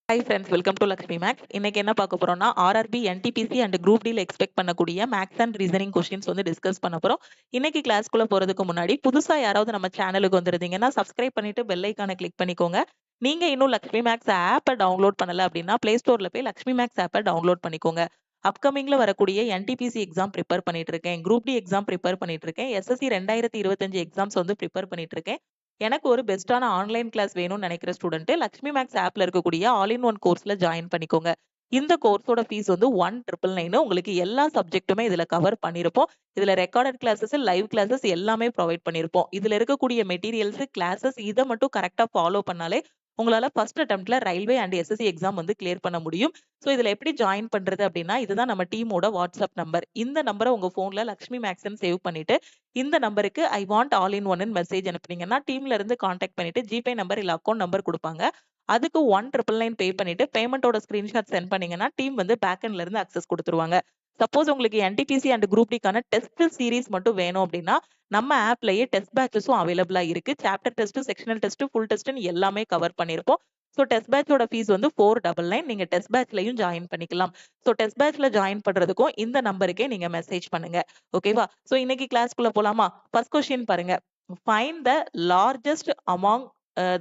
Hi friends, welcome to Lakshmi maths. இன்னைக்கு என்ன பார்க்க போறோம்னா, ஆர்ஆர்பி, என்டிபிசி அண்ட் குரூப் டில எக்ஸ்பெக்ட் பண்ணக்கூடிய மேக்ஸ் அண்ட் ரீசனிங் கொஸ்டின்ஸ் வந்து டிஸ்கஸ் பண்ண போறோம். இன்னைக்கு கிளாஸ்க்குள்ள போறதுக்கு முன்னாடி புதுசா யாராவது நம்ம சேனலுக்கு வந்திருந்தீங்கன்னா, சப்ஸ்கிரைப் பண்ணிட்டு பெல் ஐகானை கிளிக் பண்ணிக்கோங்க. நீங்க இன்னும் லக்ஷ்மி மேக்ஸ் ஆப்ப டவுன்லோட் பண்ணல அப்படின்னா, பிளே ஸ்டோர்ல போய் லக்ஷ்மி மேக்ஸ் ஆப்ப டவுன்லோட் பண்ணிக்கோங்க. அப்கமிங்ல வரக்கூடிய என்டிபிசி எக்ஸாம் ப்ரிப்பேர் பண்ணிட்டு இருக்கேன். குரூப் டி எக்ஸாம் ப்ரிப்பேர் பண்ணிட்டு இருக்கேன். எஸ்எஸ்சி 2025 எக்ஸாம்ஸ் வந்து ப்ரிப்பேர் பண்ணிட்டு இருக்கேன். எனக்கு ஒரு பெஸ்ட்டான ஆன்லைன் கிளாஸ் வேணும்னு நினைக்கிற ஸ்டூடெண்ட் லக்ஷ்மி மேக்ஸ் ஆப்ல இருக்கக்கூடிய ஆல் இன் ஒன் கோர்ஸ்ல ஜாயின் பண்ணிக்கோங்க. இந்த கோர்ஸோட ஃபீஸ் வந்து 1999. உங்களுக்கு எல்லா சப்ஜெக்ட்டுமே இதுல கவர் பண்ணியிருப்போம். இதுல ரெக்கார்டட் கிளாஸஸ், லைவ் கிளாஸஸ் எல்லாமே ப்ரொவைட் பண்ணியிருப்போம். இதுல இருக்கக்கூடிய மெட்டீரியல்ஸ், கிளாஸஸ் இதை மட்டும் கரெக்டா ஃபாலோ பண்ணாலே உங்களால ஃபர்ஸ்ட் அட்டெம்ப்ட்ல ரயில்வே அண்ட் எஸ்எஸ்சி எக்ஸாம் வந்து கிளியர் பண்ண முடியும். ஸோ இதுல எப்படி ஜாயின் பண்றது அப்படின்னா, இதுதான் நம்ம டீமோட வாட்ஸ்அப் நம்பர். இந்த நம்பரை உங்க போன்ல லக்ஷ்மி மேக்ஸ்ன்னு சேவ் பண்ணிட்டு இந்த நம்பருக்கு ஐ வாண்ட் ஆல் இன் ஒன்னு மெசேஜ் அனுப்புனீங்கன்னா டீம்ல இருந்து கான்டாக்ட் பண்ணிட்டு ஜிபே நம்பர் இல்ல அக்கௌண்ட் நம்பர் கொடுப்பாங்க. அதுக்கு 1999 பே பண்ணிட்டு பேமெண்டோட ஸ்கிரீன்ஷாட் சென்ட் பண்ணீங்கன்னா டீம் வந்து பேக்எண்ட்ல இருந்து அக்சஸ் கொடுத்துருவாங்க. சப்போஸ் உங்களுக்கு என்டிபிசி அண்ட் குரூப் டிக்கான டெஸ்ட் சீரிஸ் மட்டும் வேணும் அப்படின்னா நம்ம ஆப்லயே டெஸ்ட் பேட்சஸும் அவைலபிளா இருக்கு. Chapter test, sectional test, full டெஸ்ட்னு எல்லாமே கவர் பண்ணிருப்போம். ஸோ டெஸ்ட் பேட்சோட ஃபீஸ் வந்து 499. நீங்க டெஸ்ட் பேட்ச்லயும் ஜாயின் பண்ணிக்கலாம். ஸோ டெஸ்ட் பேட்ச்ல ஜாயின் பண்றதுக்கும் இந்த நம்பருக்கே நீங்க மெசேஜ் பண்ணுங்க. ஓகேவா? சோ இன்னைக்கு கிளாஸ்க்குள்ள போலாமா? ஃபர்ஸ்ட் கொஸ்டின் பாருங்க. Find the largest among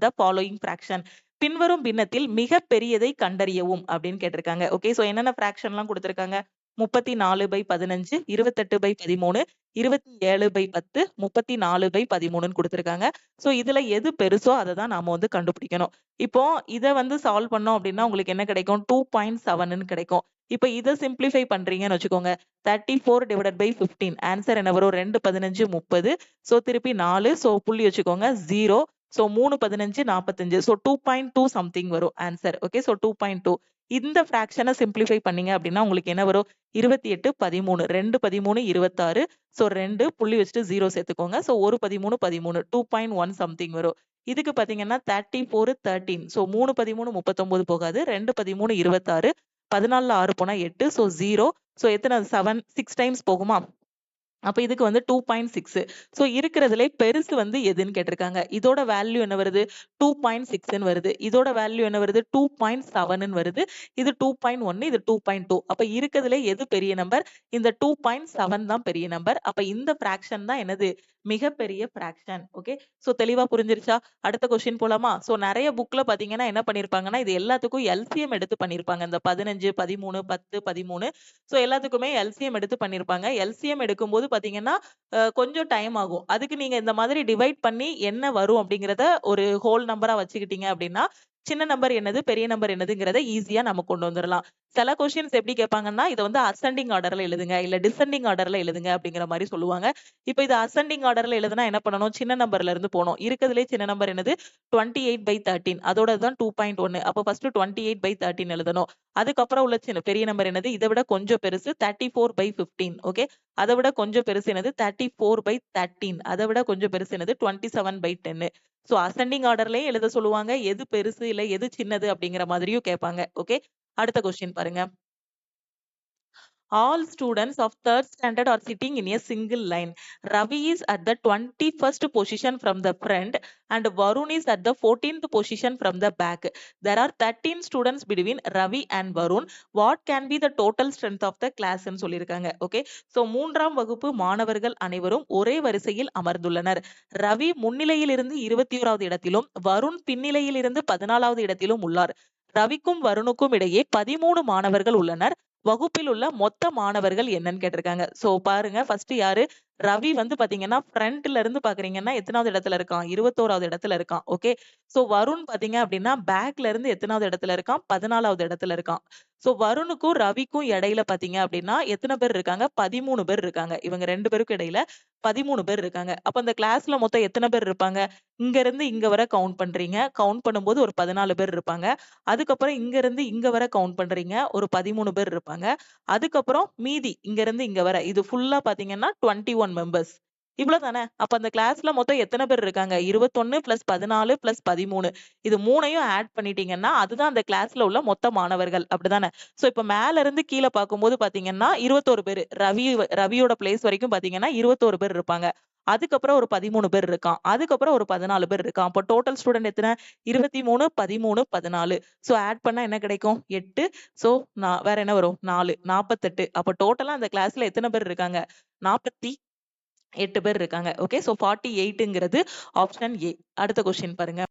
the following fraction. பின்வரும் பின்னத்தில் மிக பெரியதை கண்டறியவும் அப்படின்னு கேட்டிருக்காங்க. ஓகே, சோ என்னென்ன ஃபிராக்ஷன்லாம் கொடுத்திருக்காங்க? 34/15, 28/13, 27/10, 34/13ன்னு கொடுத்திருக்காங்க. சோ இதுல எது பெருசோ அதை தான் நாம வந்து கண்டுபிடிக்கணும். இப்போ இத வந்து சால்வ் பண்ணோம் அப்படின்னா உங்களுக்கு என்ன கிடைக்கும்? 2.7ன்னு கிடைக்கும். இப்ப இத சிம்பிளிஃபை பண்றீங்கன்னு வச்சுக்கோங்க. 34/15 ஆன்சர் என்ன வரும்? 2 15 30. சோ திருப்பி 4. சோ புள்ளி வச்சுக்கோங்க. 0. சோ 3 15 45. சோ 2.2 சம்திங் வரும் ஆன்சர். Okay, so 2.2. இந்த ஃபிராக்ஷனை சிம்பிளிஃபை பண்ணீங்க அப்படின்னா உங்களுக்கு என்ன வரும்? 28 13. 2 13 26. சோ 2 புள்ளி வச்சுட்டு 0 சேர்த்துக்கோங்க. சோ 1 13 13. 2.1 சம்திங் வரும். இதுக்கு பாத்தீங்கன்னா 34 13. சோ 3 13 39 போகாது. 2 13 26. 14ல 6 போனா 8. சோ 0. சோ எத்தனை? 7 6 டைம்ஸ் போகுமா? அப்ப இதுக்கு வந்து 2.6. சோ இருக்கிறதுலே பெருசு வந்து எதுன்னு கேட்டிருக்காங்க. இதோட வேல்யூ என்ன வருது? 2.6ன்னு வருது. இதோட வேல்யூ என்ன வருது? 2.7ன்னு வருது. இது 2.1, இது 2.2. அப்ப இருக்கிறதுலே எது பெரிய நம்பர்? இந்த 2.7 தான் பெரிய நம்பர். அப்ப இந்த ஃபிராக்ஷன் தான் என்னது? மிகப்பெரிய ஃபிராக்ஷன். ஓகே, சோ தெளிவா புரிஞ்சிருச்சா? அடுத்த கொஸ்டின் போலாமா? சோ நிறைய புக்ல பாத்தீங்கன்னா என்ன பண்ணிருப்பாங்கன்னா, இது எல்லாத்துக்கும் எல்சிஎம் எடுத்து பண்ணிருப்பாங்க. இந்த 15, 13, 10, 13. சோ எல்லாத்துக்குமே எல்சிஎம் எடுத்து பண்ணிருப்பாங்க. எல்சிஎம் எடுக்கும்போது பாத்தீங்கன்னா, கொஞ்சம் டைம் ஆகும். அதுக்கு நீங்க இந்த மாதிரி டிவைட் பண்ணி என்ன வரும் அப்படிங்கிறத ஒரு ஹோல் நம்பரா வச்சுக்கிட்டீங்க அப்படின்னா, சின்ன நம்பர் என்னது, பெரிய நம்பர் என்னதுங்கிறத ஈஸியா நம்ம கொண்டு வந்துரலாம். சில கொஸ்டின்ஸ் எப்படி கேட்பாங்கன்னா, இத வந்து அசெண்டிங் ஆர்டர்ல எழுதுங்க, இல்ல டிசெண்டிங் ஆர்டர்ல எழுதுங்க அப்படிங்கிற மாரி சொல்லுவாங்க. இப்ப இது அசெண்டிங் ஆர்டர்ல எழுதுனா என்ன பண்ணணும்? சின்ன நம்பர்ல இருந்து போணும். இருக்கிறதுலே சின்ன நம்பர் என்னது? 28/13. அதோட தான் 2.1. அப்ப ஃபர்ஸ்ட் 28/13 எழுதணும். அதுக்கப்புறம் உள்ள சின்ன பெரிய நம்பர் என்னது? இத விட கொஞ்சம் பெருசு 34/15. ஓகே. அத விட கொஞ்சம் பெருசு என்னது? 34/13. அத விட கொஞ்சம் பெருசு என்னது? 27/10. சோ அசெண்டிங் ஆர்டர்லயும் எழுத சொல்லுவாங்க. எது பெருசு இல்ல எது சின்னது அப்படிங்கிற மாதிரியும் கேட்பாங்க. ஓகே. அடுத்த கொஸ்டின் பாருங்க. All students of third standard are sitting in a single line. Ravi is at the 21st position from the front and Varun is at the 14th position from the back. There are 13 students between Ravi and Varun. What can be the total strength of the class ன்னு சொல்லியிருக்காங்க. Okay, so 3ஆம் வகுப்பு மாணவர்கள் அனைவரும் ஒரே வரிசையில் அமர்ந்துள்ளனர். ரவி முன்னிலையில் இருந்து 21வது இடத்திலும் வருண் பின்னிலையில் இருந்து 14வது இடத்திலும் உள்ளார். ரவிக்கும் வருணுக்கும் இடையே 13 மாணவர்கள் உள்ளனர். வகுப்பில் உள்ள மொத்த மாணவர்கள் என்னன்னு கேட்டிருக்காங்க. சோ பாருங்க, ஃபர்ஸ்ட் யாரு? ரவி வந்து பாத்தீங்கன்னா ஃப்ரண்ட்ல இருந்து பாக்குறீங்கன்னா எத்தனாவது இடத்துல இருக்கான்? 21வது இடத்துல இருக்கான். ஓகே. சோ வருண் பாத்தீங்க அப்படின்னா பேக்ல இருந்து எத்தனாவது இடத்துல இருக்கான்? 14வது இடத்துல இருக்கான். சோ வருணுக்கும் ரவிக்கும் இடையில பாத்தீங்க அப்படின்னா எத்தனை பேர் இருக்காங்க? 13 பேர் இருக்காங்க. இவங்க 2 பேருக்கும் இடையில 13 பேர் இருக்காங்க. அப்ப அந்த கிளாஸ்ல மொத்தம் எத்தனை பேர் இருப்பாங்க? இங்க இருந்து இங்க வரை கவுண்ட் பண்றீங்க. கவுண்ட் பண்ணும்போது ஒரு 14 பேர் இருப்பாங்க. அதுக்கப்புறம் இங்க இருந்து இங்க வரை கவுண்ட் பண்றீங்க. ஒரு 13 பேர் இருப்பாங்க. அதுக்கப்புறம் மீதி இங்க இருந்து இங்க வர இது ஃபுல்லா பாத்தீங்கன்னா 21 மெம்பர்ஸ். இவ்வளவுதானே. அப்ப அந்த கிளாஸ்ல மொத்தம் எத்தனை பேர் இருக்காங்க? 21 + 14 + 13. இது 3யும் ஆட் பண்ணிட்டீங்கன்னா, அதுதான் அந்த கிளாஸ்ல உள்ள மொத்த மாணவர்கள். அப்படிதானே? சோ இப்ப மேல இருந்து கீழ பார்க்கும்போது பாத்தீங்கன்னா, 21 பேரு. ரவியோட பிளேஸ் வரைக்கும் பாத்தீங்கன்னா 21 பேர் இருப்பாங்க. அதுக்கப்புறம் ஒரு 13 பேர் இருக்கான். அதுக்கப்புறம் ஒரு 14 பேர் இருக்கான். அப்ப டோட்டல் ஸ்டூடண்ட் எத்தன? 23, 13, 14. சோ ஆட் பண்ணா என்ன கிடைக்கும்? 8. சோ வேற என்ன வரும்? 4. 48. அப்ப டோட்டலா அந்த கிளாஸ்ல எத்தன பேர் இருக்காங்க? 48 பேர் இருக்காங்க. ஓகே. சோ 48ங்கிறது ஆப்ஷன் ஏ. அடுத்த கொஸ்டின் பாருங்க.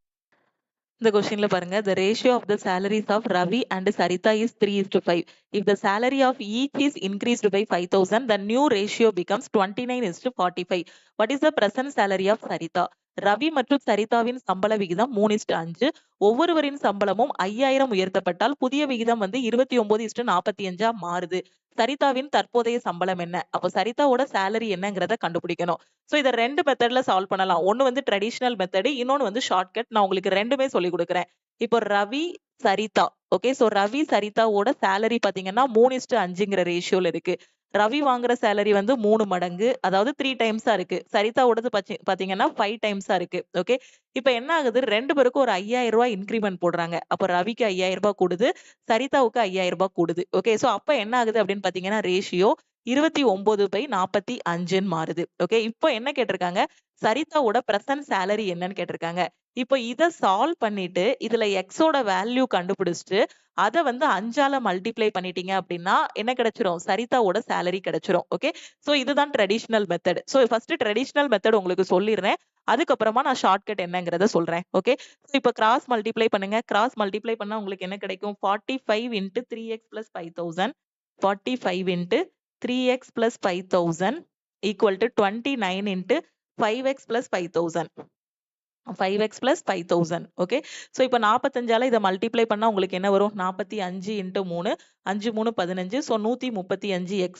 இந்த கொஸ்டின்ல பாருங்க. The ratio of the salaries of Ravi and Sarita is 3:5. If the salary of each is increased by 5,000, the new ratio becomes 29:45. What is the present salary of Sarita? Ravi மற்றும் சரிதாவின் சம்பள விகிதம் 3:5. ஒவ்வொருவரின் சம்பளமும் 5000 உயர்த்தப்பட்டால் புதிய விகிதம் வந்து 29:45 மாறுது. சரிதாவின் தற்போதைய சம்பளம் என்ன? அப்ப சரிதாவோட சேலரி என்னங்கிறத கண்டுபிடிக்கணும். சோ இத 2 மெத்தட்ல சால்வ் பண்ணலாம். ஒண்ணு வந்து ட்ரெடிஷனல் மெத்தட், இன்னொன்னு வந்து ஷார்ட்கட். நான் உங்களுக்கு 2மே சொல்லிக் கொடுக்குறேன். இப்போ ரவி, சரிதா. ஓகே. சோ ரவி, சரிதாவோட சேலரி பாத்தீங்கன்னா 3:5ங்கிற ரேஷியோல இருக்கு. ரவி வாங்குற சேலரி வந்து 3 மடங்கு. அதாவது 3 டைம்ஸா இருக்கு. சரிதாவோடது பாத்தீங்கன்னா 5 டைம்ஸா இருக்கு. ஓகே. இப்ப என்ன ஆகுது? 2 பேருக்கும் ஒரு ரூ. 5000 இன்கிரிமெண்ட் போடுறாங்க. அப்ப ரவிக்கு ரூ. 5000 கூடுது. சரிதாவுக்கு ரூ. 5000 கூடுது. ஓகே. சோ அப்ப என்ன ஆகுது அப்படின்னு பாத்தீங்கன்னா ரேஷியோ 29/45ன்னு மாறுது. ஓகே. இப்போ என்ன கேட்டிருக்காங்க? சரிதாவோட பிரசன்ட் சேலரி என்னன்னு கேட்டிருக்காங்க. இப்போ இத சால்வ் பண்ணிட்டு இதுல எக்ஸோட வேல்யூ கண்டுபிடிச்சிட்டு அத வந்து 5ஆல மல்டிப்ளை பண்ணிட்டீங்க அப்படின்னா என்ன கிடைச்சிரும்? சரிதாவோட சேலரி கிடைச்சிரும். ஓகே. சோ இதுதான் traditional method. So first traditional method உங்களுக்கு சொல்லிடுறேன். அதுக்கப்புறமா நான் ஷார்ட்கட் என்னங்கிறத சொல்றேன். ஓகே. சோ இப்போ கிராஸ் மல்டிப்ளை பண்ணுங்க. கிராஸ் மல்டிப்ளை பண்ணா உங்களுக்கு என்ன கிடைக்கும்? 45 × 3x + 5000. 45 × 3x + 5000 equal to 29 × 5x + 5000. 5x + 5000. Okay. So இப்ப 45ஆல இத மல்டிப்ளை பண்ணா உங்களுக்கு என்ன வரும்? 45 × 3. 5 3 15. So 135x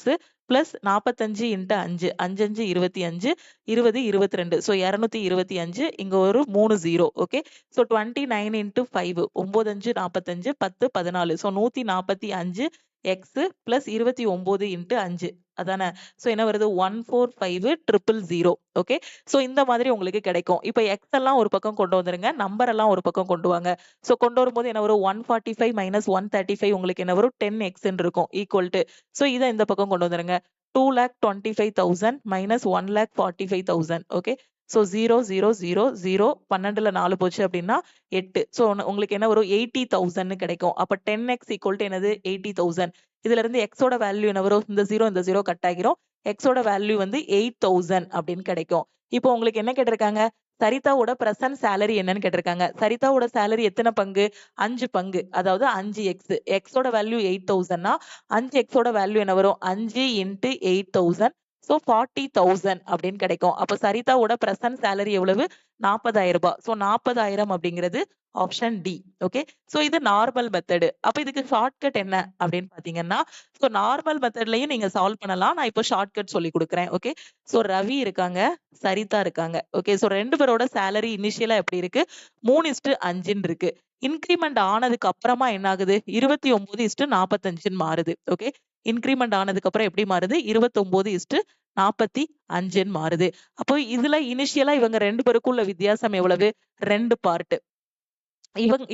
plus 45 × 5. 5 5 25. 20 22. சோ 225. இங்க ஒரு 3 0. Okay. So 29 × 5. 9 5 45. 10 14. So 145 x plus 29 × 5. அதானே. சோ என்ன வருது? 145,000. ஓகே. சோ இந்த மாதிரி உங்களுக்கு கிடைக்கும். இப்ப எக்ஸ் எல்லாம் ஒரு பக்கம் கொண்டு வந்துருங்க. நம்பர் எல்லாம் ஒரு பக்கம் கொண்டு வாங்க. சோ கொண்டு வரும்போது என்ன வரும்? 145 - 135 உங்களுக்கு என்ன வரும்? 10x இருக்கும். Equal to. சோ இத இந்த பக்கம் கொண்டு வந்துருங்க. 2,25,000 - 1,45,000. ஓகே. சோ 0 0 0 0 12ல 4 போச்சு அப்படின்னா 8. சோ உங்களுக்கு என்ன வரும்? 80,000ன்னு கிடைக்கும். அப்ப 10x = என்னது? 80,000. இதுல இருந்து எக்ஸோட வேல்யூ என்ன வரும்? இந்த 0 கட் ஆகிரும். எக்ஸோட வேல்யூ வந்து 8000 அப்படின்னு கிடைக்கும். இப்போ உங்களுக்கு என்ன கேட்டிருக்காங்க? சரிதாவோட பிரசன்ட் சேலரி என்னன்னு கேட்டிருக்காங்க. சரிதாவோட சேலரி எத்தனை பங்கு? 5 பங்கு. அதாவது 5x. எக்ஸோட வேல்யூ 8000னா 5xோட வேல்யூ என்ன வரும்? 5 × 8000. சோ 40,000 அப்படின்னு கிடைக்கும். அப்ப சரிதாவோட பிரசன்ட் சேலரி எவ்வளவு? 40,000 ரூபாய். சோ 40,000 அப்படிங்கிறது ஆப்ஷன் டி. ஓகே. சோ இது நார்மல் மெத்தட். அப்ப இதுக்கு ஷார்ட்கட் என்ன அப்படின்னு பாத்தீங்கன்னா, சோ நார்மல் மெத்தட்லயும் நீங்க சால்வ் பண்ணலாம். நான் இப்போ ஷார்ட்கட் சொல்லி கொடுக்குறேன். ஓகே. சோ ரவி இருக்காங்க, சரிதா இருக்காங்க. ஓகே. சோ 2 பேரோட சேலரி இனிஷியலா எப்படி இருக்கு? 3:5ன்னு இருக்கு. இன்கிரிமெண்ட் ஆனதுக்கு அப்புறமா என்ன ஆகுது? 29:45ன்னு மாறுது. ஓகே. இன்கிரிமெண்ட் ஆனதுக்கு அப்புறம் எப்படி மாறுது? 29:45ன்னு மாறுது. அப்போ இதுல இனிஷியலா இவங்க 2 பேருக்கும் உள்ள வித்தியாசம் எவ்வளவு? 2 பார்ட்.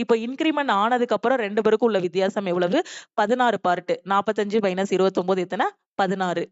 இப்ப இன்கிரிமெண்ட் ஆனதுக்கு அப்புறம் 2 பேருக்கும் உள்ள வித்தியாசம் எவ்வளவு? 16 பார்ட். 45 - 29 எத்தனை? 16.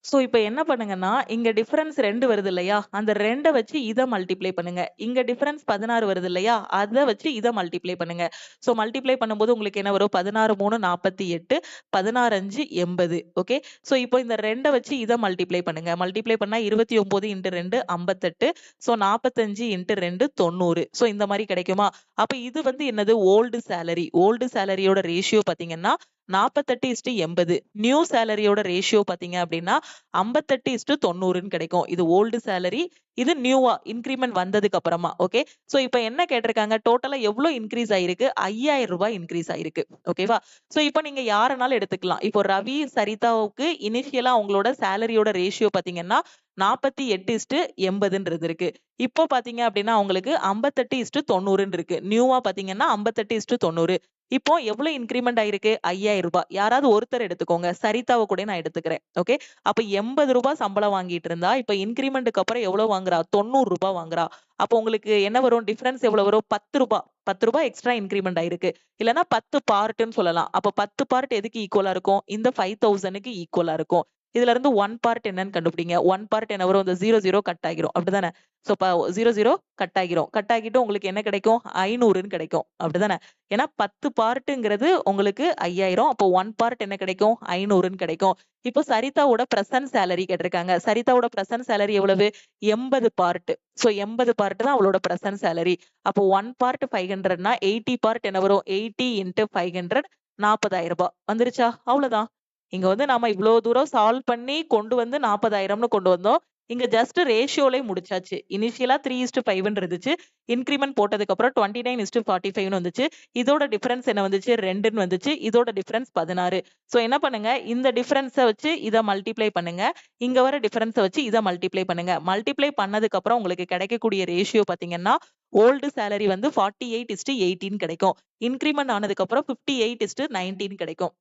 சோ இப்ப என்ன பண்ணுங்கன்னா, இங்க டிஃபரன்ஸ் 2 வருது இல்லையா? அந்த 2 வச்சு இத மல்டிப்ளை பண்ணுங்க. இங்க டிஃபரன்ஸ் 16 வருது இல்லையா? அத வச்சு இத மல்டிப்ளை பண்ணுங்க. சோ மல்டிப்ளை பண்ணும்போது உங்களுக்கு என்ன வரும்? 16 3 48. 16 5 80. ஓகே. சோ இப்போ இந்த 2 வச்சு இத மல்டிப்ளை பண்ணுங்க. மல்டிப்ளை பண்ணா 29 × 2 58. சோ 45 × 2 90. சோ இந்த மாதிரி கிடைக்குமா? அப்ப இது வந்து என்னது? Old salary. ஓல்டு சேலரியோட ரேஷியோ பாத்தீங்கன்னா 48:80. நியூ சேலரியோட ரேஷியோ பாத்தீங்க அப்படின்னா 58:90ன்னு கிடைக்கும். இது ஓல்டு சேலரி. இது நியூவா இன்கிரிமெண்ட் வந்ததுக்கு அப்புறமா. ஓகே. சோ இப்ப என்ன கேட்டிருக்காங்க? டோட்டலா எவ்வளவு இன்கிரீஸ் ஆயிருக்கு? ரூ. 5000 இன்கிரீஸ் ஆயிருக்கு. ஓகேவா? சோ இப்ப நீங்க யாரனாலும் எடுத்துக்கலாம். இப்போ ரவி, சரிதாவுக்கு இனிஷியலா அவங்களோட சேலரியோட ரேஷியோ பாத்தீங்கன்னா 48:80ன்றது இருக்கு. இப்போ பாத்தீங்க அப்படின்னா உங்களுக்கு 58:90ன்னு இருக்கு. நியூவா பாத்தீங்கன்னா 58:90. இப்போ எவ்வளவு இன்கிரிமெண்ட் ஆயிருக்கு? ரூ. 5,000. யாராவது ஒருத்தர் எடுத்துக்கோங்க. சரிதாவ கூட நான் எடுத்துக்கிறேன். ஓகே. அப்ப ரூ. 80 சம்பளம் வாங்கிட்டு இருந்தா, இப்ப இன்கிரிமென்ட்க்கு அப்புறம் எவ்வளவு வாங்குறா? ரூ. 90 வாங்குறா. அப்போ உங்களுக்கு என்ன வரும்? டிஃபரன்ஸ் எவ்வளவு வரும்? ரூ. 10. ரூ. 10 எக்ஸ்ட்ரா இன்கிரிமெண்ட் ஆயிருக்கு. இல்லன்னா 10 பார்ட்ன்னு சொல்லலாம். அப்ப 10 பார்ட் எதுக்கு ஈக்குவலா இருக்கும்? இந்த 5,000க்கு ஈக்குவலா இருக்கும். இதுல இருந்து 1 பார்ட் என்னன்னு கண்டுபிடிங்க. 1 பார்ட் என்ன வரும்? இந்த 0 கட் ஆகிரும். அப்படிதானே? சோ இப்ப 0 கட் ஆகிரும். கட் ஆகிட்டு உங்களுக்கு என்ன கிடைக்கும்? 500ன்னு கிடைக்கும். அப்படிதானே? ஏன்னா 10 பார்ட்டுங்கிறது உங்களுக்கு 5,000. அப்போ 1 பார்ட் என்ன கிடைக்கும்? 500ன்னு கிடைக்கும். இப்போ சரிதாவோட பிரசன்ட் சேலரி கேட்டிருக்காங்க. சரிதாவோட பிரசன்ட் சேலரி எவ்வளவு? 80 பார்ட். சோ 80 பார்ட் தான் அவளோட பிரசன்ட் சேலரி. அப்போ 1 பார்ட் 500னா 80 பார்ட் என்ன வரும்? 80 × 500 40,000 வந்துருச்சா? அவ்வளவுதான். இங்க வந்து நாம இவ்ளோ தூரம் சால்வ் பண்ணி கொண்டு வந்து 40,000ன்னு கொண்டு வந்தோம். இங்க ஜஸ்ட் ரேஷியோலயே முடிச்சாச்சு. இனிஷியலா 3:5ன்னு இருந்துச்சு. இன்கிரிமென்ட் போட்டதுக்கு அப்புறம் 29:45ன்னு வந்துச்சு. இதோட டிஃபரன்ஸ் என்ன வந்துச்சு? 2ன்னு வந்துச்சு. இதோட டிஃபரன்ஸ் 16. சோ என்ன பண்ணுங்க? இந்த டிஃபரன்ஸ வச்சு இத மல்டிப்ளை பண்ணுங்க. இங்க வர டிஃபரன்ஸ வச்சு இத மல்டிப்ளை பண்ணுங்க. மல்டிப்ளை பண்ணதுக்கு அப்புறம் உங்களுக்கு கிடைக்கக்கூடிய ரேஷியோ பாத்தீங்கன்னா, ஓல்டு சேலரி வந்து 48:18 கிடைக்கும். இன்கிரிமென்ட் ஆனதுக்கு அப்புறம் 58:19 கிடைக்கும்.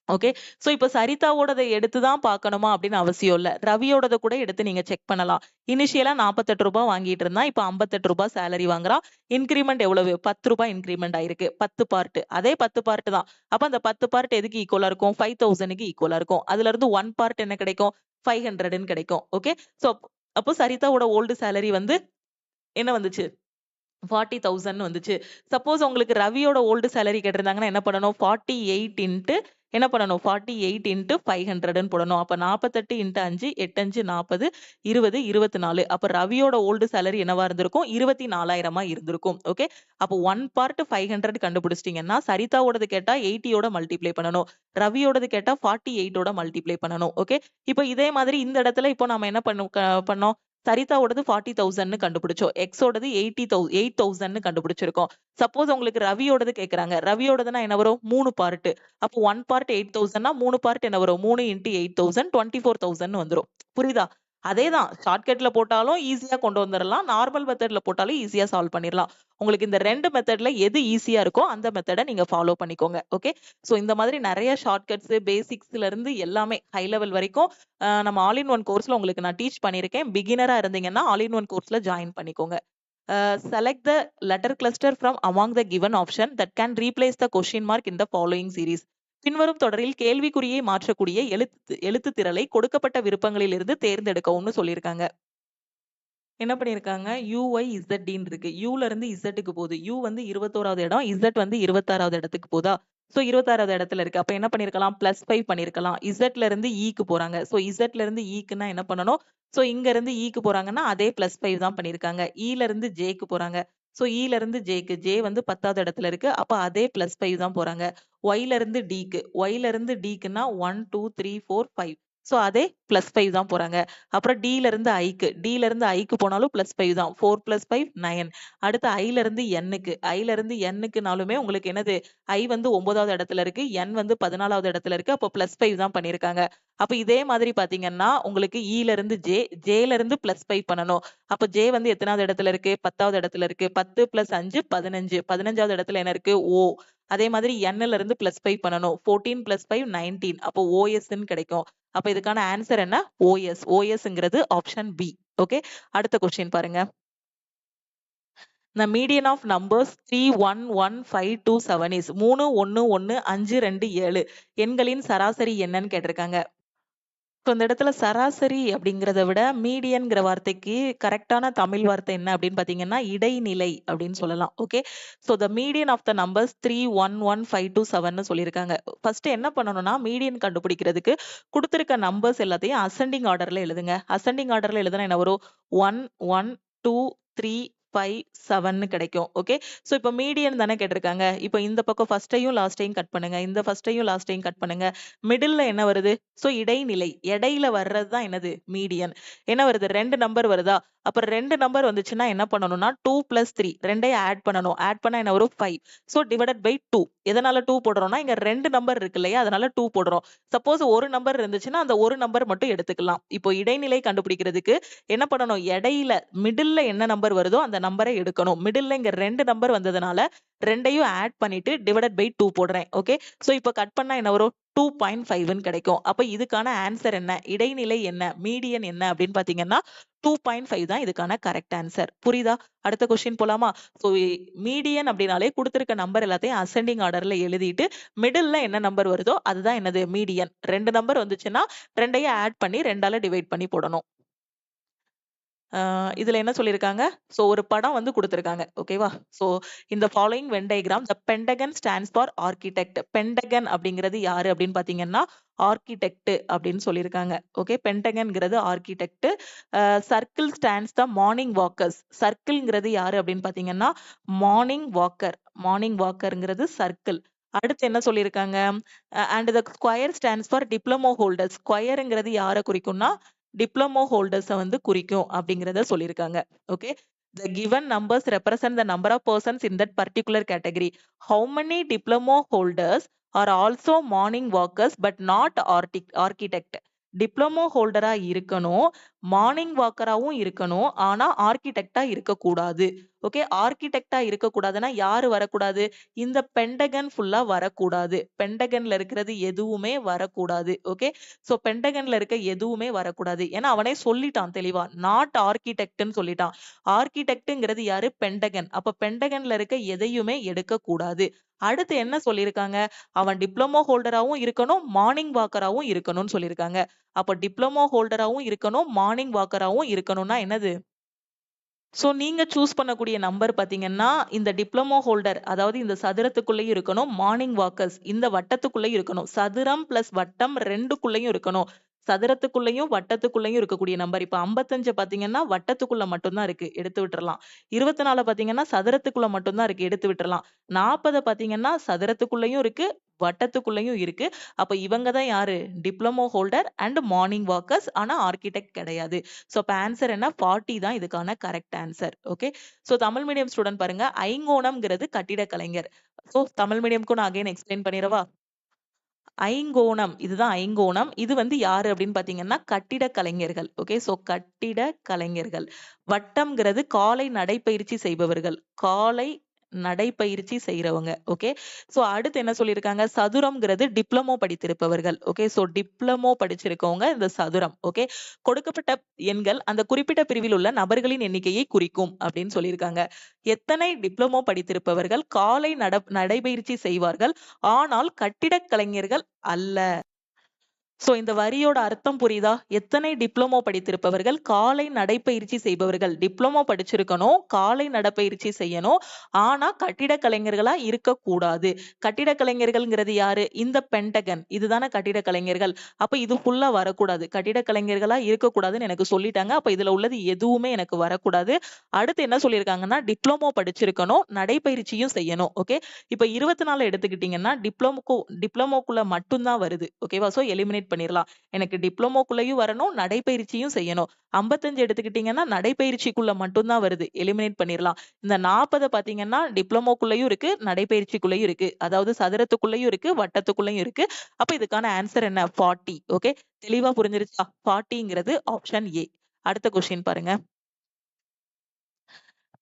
ஓகே. சோ இப்ப சரிதாவோடத எடுத்து தான் பார்க்கணுமா அப்படின்னு அவசியம் இல்ல. ரவியோடத கூட எடுத்து நீங்க செக் பண்ணலாம். இனிஷியலா ரூ. 48 வாங்கிட்டு இருந்தான். இப்ப ரூ. 58 சேலரி வாங்குறான். இன்கிரிமெண்ட் எவ்வளவு? ரூ. 10 இன்கிரிமெண்ட் ஆயிருக்கு. 10 பார்ட். அதே 10 பார்ட் தான். அப்ப அந்த 10 பார்ட் எதுக்கு ஈக்குவலா இருக்கும்? 5,000க்கு ஈக்குவலா இருக்கும். அதுல இருந்து 1 பார்ட் என்ன கிடைக்கும்? 500ன்னு கிடைக்கும். ஓகே. சோ அப்போ சரிதாவோட ஓல்டு சேலரி வந்து என்ன வந்துச்சு? 40,000ன்னு வந்துச்சு. சப்போஸ் உங்களுக்கு ரவியோட ஓல்டு சேலரி கேட்டிருந்தாங்கன்னா என்ன பண்ணணும்? 48 இன்டு என்ன பண்ணணும்? 48 இன்டு 500ன்னு போடணும். அப்ப 48 இன்டு 5 8 5 40 20 24. அப்ப ரவியோட ஓல்டு சேலரி என்னவா இருந்திருக்கும்? 24,000 இருந்திருக்கும். ஓகே. அப்போ 1 பார்ட் 500 கண்டுபிடிச்சிட்டீங்கன்னா, சரிதாவோடது கேட்டா 80யோட மல்டிப்ளை பண்ணணும். ரவியோடது கேட்டா 48ஓட மல்டிப்ளை பண்ணணும். ஓகே. இப்போ இதே மாதிரி இந்த இடத்துல இப்போ நாம என்ன பண்ணோம்? சரிதாவோடது 40,000ன்னு கண்டுபிடிச்சோம். எக்ஸோடது 8,000ன்னு கண்டுபிடிச்சிருக்கோம். சப்போஸ் உங்களுக்கு ரவியோடது கேட்கறாங்க. ரவியோடதுன்னா என்ன வரும்? 3 பார்ட். அப்போ 1 பார்ட் 8,000ன்னா 3 பார்ட் என்ன வரும்? 3 × 8,000 24,000ன்னு வந்துரும். புரியுதா? அதேதான். ஷார்ட்கட்ல போட்டாலும் ஈஸியா கொண்டு வந்துரலாம். நார்மல் மெத்தட்ல போட்டாலும் ஈஸியா சால்வ் பண்ணிரலாம். உங்களுக்கு இந்த 2 மெத்தட்ல எது ஈஸியா இருக்கோ அந்த மெத்தட நீங்க ஃபாலோ பண்ணிக்கோங்க. ஓகே. சோ இந்த மாதிரி நெறைய ஷார்ட்கட்ஸ், பேசிக்ஸ்ல இருந்து எல்லாமே ஹை லெவல் வரைக்கும் நம்ம ஆல் இன் ஒன் கோர்ஸ்ல உங்களுக்கு நான் டீச் பண்ணியிருக்கேன். பிகினரா இருந்தீங்கன்னா ஆல் இன் ஒன் கோர்ஸ்ல ஜாயின் பண்ணிக்கோங்க. Select the letter cluster from among the given option that can replace the question mark in the following series. பின்வரும் தொடரில் கேள்விக்குறியை மாற்றக்கூடிய எழுத்து திரளை கொடுக்கப்பட்ட விருப்பங்களில் இருந்து தேர்ந்தெடுக்கவும்னு சொல்லியிருக்காங்க. என்ன பண்ணியிருக்காங்க? UYZDன்னு இருக்கு. Uல இருந்து Zக்கு போகுது. U வந்து 21வது இடம். Z வந்து 26வது இடத்துக்கு போதா? சோ 26வது இடத்துல இருக்கு. அப்ப என்ன பண்ணியிருக்கலாம்? +5 பண்ணியிருக்கலாம். Zல இருந்து Eக்கு போறாங்க. சோ Zல இருந்து Eக்குன்னா என்ன பண்ணணும்? சோ இங்க இருந்து Eக்கு போறாங்கன்னா அதே +5 தான் பண்ணியிருக்காங்க. Eல இருந்து Jக்கு போறாங்க. சோ Eல இருந்து Jக்கு. J வந்து 10வது இடத்துல இருக்கு. அப்ப அதே +5 தான் போறாங்க. Yல இருந்து Dக்கு. Yல இருந்து Dக்குன்னா 1 2 3 4 5. சோ அதே +5 தான் போறாங்க. அப்புறம் Dல இருந்து Iக்கு. Dல இருந்து Iக்கு போனாலும் +5 தான். 4 + 5 9. அடுத்து Iல இருந்து Nக்கு. Iல இருந்து Nக்குனாலுமே உங்களுக்கு என்னது? I வந்து 9வது இடத்துல இருக்கு. N வந்து 14வது இடத்துல இருக்கு. அப்ப +5 தான் பண்ணியிருக்காங்க. அப்ப இதே மாதிரி பாத்தீங்கன்னா, உங்களுக்கு Eல இருந்து J, Jல இருந்து +5 பண்ணணும். அப்ப J வந்து எத்தனாவது இடத்துல இருக்கு? 10வது இடத்துல இருக்கு. 10 + 5 15. 15வது இடத்துல என்ன இருக்கு? O. அதே மாதிரி Nல இருந்து +5 பண்ணணும். 14 + 5 19. அப்போ OSன்னு கிடைக்கும். அப்ப இதுக்கான ஆன்சர் என்ன? OS. OSங்கிறது ஆப்ஷன் பி. ஓகே. அடுத்த கொஸ்டின் பாருங்க. The median of numbers 3 1 1 5 2 7 is 3 1 1 5 2 7 எண்களின் சராசரி என்னன்னு கேட்டிருக்காங்க. இப்போ இந்த இடத்துல சராசரி அப்படிங்கிறத விட மீடியன்ங்கிற வார்த்தைக்கு கரெக்டான தமிழ் வார்த்தை என்ன அப்படின்னு பாத்தீங்கன்னா இடைநிலை அப்படின்னு சொல்லலாம். Okay. So the median of the numbers 3 1 1 5 2 7ன்னு சொல்லியிருக்காங்க. ஃபர்ஸ்ட் என்ன பண்ணணும்னா மீடியன் கண்டுபிடிக்கிறதுக்கு கொடுத்திருக்க நம்பர்ஸ் எல்லாத்தையும் அசெண்டிங் ஆர்டர்ல எழுதுங்க. அசெண்டிங் ஆர்டர்ல எழுதுனா என்ன வரும்? 1 1 2 3 57 கிடைக்கும். ஓகே. சோ இப்போ மீடியன் தானே கேட்டிருக்காங்க. இப்போ இந்த பக்கம் ஃபர்ஸ்ட்டையும் லாஸ்ட்டையும் கட் பண்ணுங்க. இந்த ஃபர்ஸ்ட்டையும் லாஸ்ட்டையும் கட் பண்ணுங்க. மிடில்ல என்ன வருது? சோ இடைநிலை. இடையில வர்றது தான் என்னது? மீடியன். என்ன வருது? 2 நம்பர் வருதா? அப்ப 2 நம்பர் வந்துச்சுன்னா என்ன பண்ணணும்னா 2 + 3 2ஐயும் ஆட் பண்ணணும். ஆட் பண்ணா என்ன வரும்? 5. So divided by 2. எதனால 2 போடுறோம்னா இங்க 2 நம்பர் இருக்கு இல்லையா? அதனால 2 போடுறோம். சப்போஸ் ஒரு நம்பர் இருந்துச்சுன்னா அந்த ஒரு நம்பர் மட்டும் எடுத்துக்கலாம். இப்போ இடைநிலை கண்டுபிடிக்கிறதுக்கு என்ன பண்ணணும்? இடையில மிடில்ல என்ன நம்பர் வருதோ அந்த நம்பரை எடுக்கணும். மிடில்ல இங்க 2 நம்பர் வந்ததுனால 2ஐயும் ஆட் பண்ணிட்டு டிவைடட் பை 2 போடுறேன். ஓகே. சோ இப்போ கட் பண்ணா என்ன வரும்? 2.5ன்னு கிடைக்கும். அப்ப இதுக்கான ஆன்சர் என்ன? இடைநிலை என்ன? மீடியன் என்ன அப்படின்னு பாத்தீங்கன்னா 2.5 தான் இதுக்கான கரெக்ட் ஆன்சர். புரியுதா? அடுத்த கொஸ்டின் போலாமா? சோ மீடியன் அப்படினாலே கொடுத்திருக்க நம்பர் எல்லாத்தையும் அசெண்டிங் ஆர்டர்ல எழுதிட்டு மிடில்ல என்ன நம்பர் வருதோ அதுதான் என்னது? மீடியன். 2 நம்பர் வந்துச்சுன்னா 2ஐயும் ஆட் பண்ணி 2ஆல டிவைட் பண்ணி போடணும். இதுல என்ன சொல்லியிருக்காங்க? சோ ஒரு படம் வந்து குடுத்திருக்காங்க. ஓகேவா? சோ இந்த following Venn diagram the pentagon stands for architect. Pentagon அப்படிங்கிறது யாரு அப்படின்னு பாத்தீங்கன்னா ஆர்க்கிடெக்ட் அப்படின்னு சொல்லியிருக்காங்க. ஓகே. பென்டகன்ங்கிறது architect. Circle stands the morning walkers. சர்க்கிள்ங்கிறது யாரு அப்படின்னு பாத்தீங்கன்னா மார்னிங் வாக்கர். மார்னிங் வாக்கர்ங்கிறது சர்க்கிள். அடுத்து என்ன சொல்லியிருக்காங்க? And the square stands for diploma holders. ஸ்கொயர்ங்கிறது யார குறிக்கும்னா டிப்ளமோ ஹோல்டர்ஸ வந்து குறிக்கும் அப்படிங்கிறத சொல்லியிருக்காங்க. Okay. The given numbers represent the number of persons in that particular category. How many diploma holders are also morning walkers but not architect? Diploma ஹோல்டரா இருக்கணும், மார்னிங் வாக்கராவும் இருக்கணும், ஆனா ஆர்க்கிடெக்டா இருக்கக்கூடாது. ஓகே. ஆர்க்கிடெக்டா இருக்கக்கூடாதுன்னா யாரு வரக்கூடாது? இந்த பென்டகன் ஃபுல்லா வரக்கூடாது. பென்டகன்ல இருக்கிறது எதுவுமே வரக்கூடாது. ஓகே. சோ பென்டகன்ல இருக்க எதுவுமே வரக்கூடாது. ஏன்னா அவனே சொல்லிட்டான் தெளிவா. நாட் ஆர்க்கிடெக்ட்ன்னு சொல்லிட்டான். ஆர்க்கிடெக்ட்ங்கிறது யாரு? பென்டகன். அப்ப பென்டகன்ல இருக்க எதையுமே எடுக்க கூடாது. அடுத்து என்ன சொல்லியிருக்காங்க? அவன் டிப்ளமோ ஹோல்டராவும் இருக்கணும், மார்னிங் வாக்கராவும் இருக்கணும்னு சொல்லியிருக்காங்க. அப்ப டிப்ளமோ ஹோல்டராவும் இருக்கணும், மார்னிங் வாக்கராவும் இருக்கணும்னா என்னது? சோ நீங்க சூஸ் பண்ணக்கூடிய நம்பர் பாத்தீங்கன்னா, இந்த டிப்ளமோ ஹோல்டர் அதாவது இந்த சதுரத்துக்குள்ளேயும் இருக்கணும். மார்னிங் வாக்கர்ஸ் இந்த வட்டத்துக்குள்ளேயும் இருக்கணும். சதுரம் பிளஸ் வட்டம் 2க்குள்ளேயும் இருக்கணும். சதுரத்துக்குள்ளேயும், வட்டத்துக்குள்ளேயும் இருக்கக்கூடிய நம்பர். இப்ப 55 பாத்தீங்கன்னா, வட்டத்துக்குள்ள மட்டும் தான் இருக்கு. எடுத்து விட்டுறலாம். 24 பாத்தீங்கன்னா, சதுரத்துக்குள்ள மட்டும் தான் இருக்கு. எடுத்து விட்டுறலாம். 40 பாத்தீங்கன்னா, சதுரத்துக்குள்ளேயும் இருக்கு, வட்டத்துக்குள்ளேயும் இருக்கு. அப்ப இவங்க தான் யாரு? Diploma holder and morning walkers. ஆனா ஆர்க்கிடெக்ட் கிடையாது. சோ அப்ப ஆன்சர் என்ன? 40 தான் இதுக்கான correct answer. Okay. So Tamil medium student பாருங்க. ஐங்கோணம்ங்கிறது கட்டிடக் கலைஞர். சோ தமிழ் மீடியம்க்கு நான் அகைன் எக்ஸ்பிளைன் பண்ணிறவா? ஐங்கோணம். இதுதான் ஐங்கோணம். இது வந்து யாரு அப்படின்னு பாத்தீங்கன்னா, கட்டிடக் கலைஞர்கள். ஓகே. சோ கட்டிடக் கலைஞர்கள். வட்டம்ங்கிறது காலை நடைப்பயிற்சி செய்பவர்கள். காலை நடைப்பயிற்சி செய்றவங்க. ஓகே. சோ அடுத்து என்ன சொல்லியிருக்காங்க? சதுரம்ங்கிறது டிப்ளமோ படித்திருப்பவர்கள். ஓகே. சோ டிப்ளமோ படிச்சிருக்கவங்க இந்த சதுரம். ஓகே. கொடுக்கப்பட்ட எண்கள் அந்த குறிப்பிட்ட பிரிவில் உள்ள நபர்களின் எண்ணிக்கையை குறிக்கும் அப்படின்னு சொல்லியிருக்காங்க. எத்தனை டிப்ளமோ படித்திருப்பவர்கள் காலை நடைபயிற்சி செய்வார்கள். ஆனால் கட்டிடக் கலைஞர்கள் அல்ல. சோ இந்த வரியோட அர்த்தம் புரியுதா? எத்தனை டிப்ளமோ படித்திருப்பவர்கள் காலை நடைப்பயிற்சி செய்பவர்கள். டிப்ளமோ படிச்சிருக்கணும், காலை நடைப்பயிற்சி செய்யணும். ஆனா கட்டிடக் கலைஞர்களா இருக்கக்கூடாது. கட்டிடக் கலைஞர்கள்ங்கிறது யாரு? இந்த பென்டகன். இதுதானே கட்டிடக் கலைஞர்கள். அப்ப இது ஃபுல்லா வரக்கூடாது. கட்டிடக் கலைஞர்களா இருக்கக்கூடாதுன்னு எனக்கு சொல்லிட்டாங்க. அப்ப இதுல உள்ளது எதுவுமே எனக்கு வரக்கூடாது. அடுத்து என்ன சொல்லியிருக்காங்கன்னா, டிப்ளமோ படிச்சிருக்கணும், நடைப்பயிற்சியும் செய்யணும். ஓகே. இப்ப 24 எடுத்துக்கிட்டீங்கன்னா, டிப்ளமோக்குள்ள மட்டும் தான் வருது. ஓகேவா? சோ எலிமினேட் பண்ணிரலாம். எனக்கு டிப்ளமோக்குள்ளயும் வரணும், நடைப்பயிற்சியும் செய்யணும். 55 எடுத்துக்கிட்டீங்கன்னா, நடைப்பயிற்சிக்குள்ள மட்டும் தான் வருது. எலிமினேட் பண்ணிரலாம். இந்த 40 பாத்தீங்கன்னா, டிப்ளமோக்குள்ளயும் இருக்கு, நடைப்பயிற்சிக்குள்ளயும் இருக்கு. அதாவது சதுரத்துக்குள்ளயும் இருக்கு, வட்டத்துக்குள்ளயும் இருக்கு. அப்ப இதுக்கான ஆன்சர் என்ன? 40. ஓகே. தெளிவா புரிஞ்சிருச்சா? 40ங்கிறது ஆப்ஷன் ஏ. அடுத்த கொஸ்டின் பாருங்க.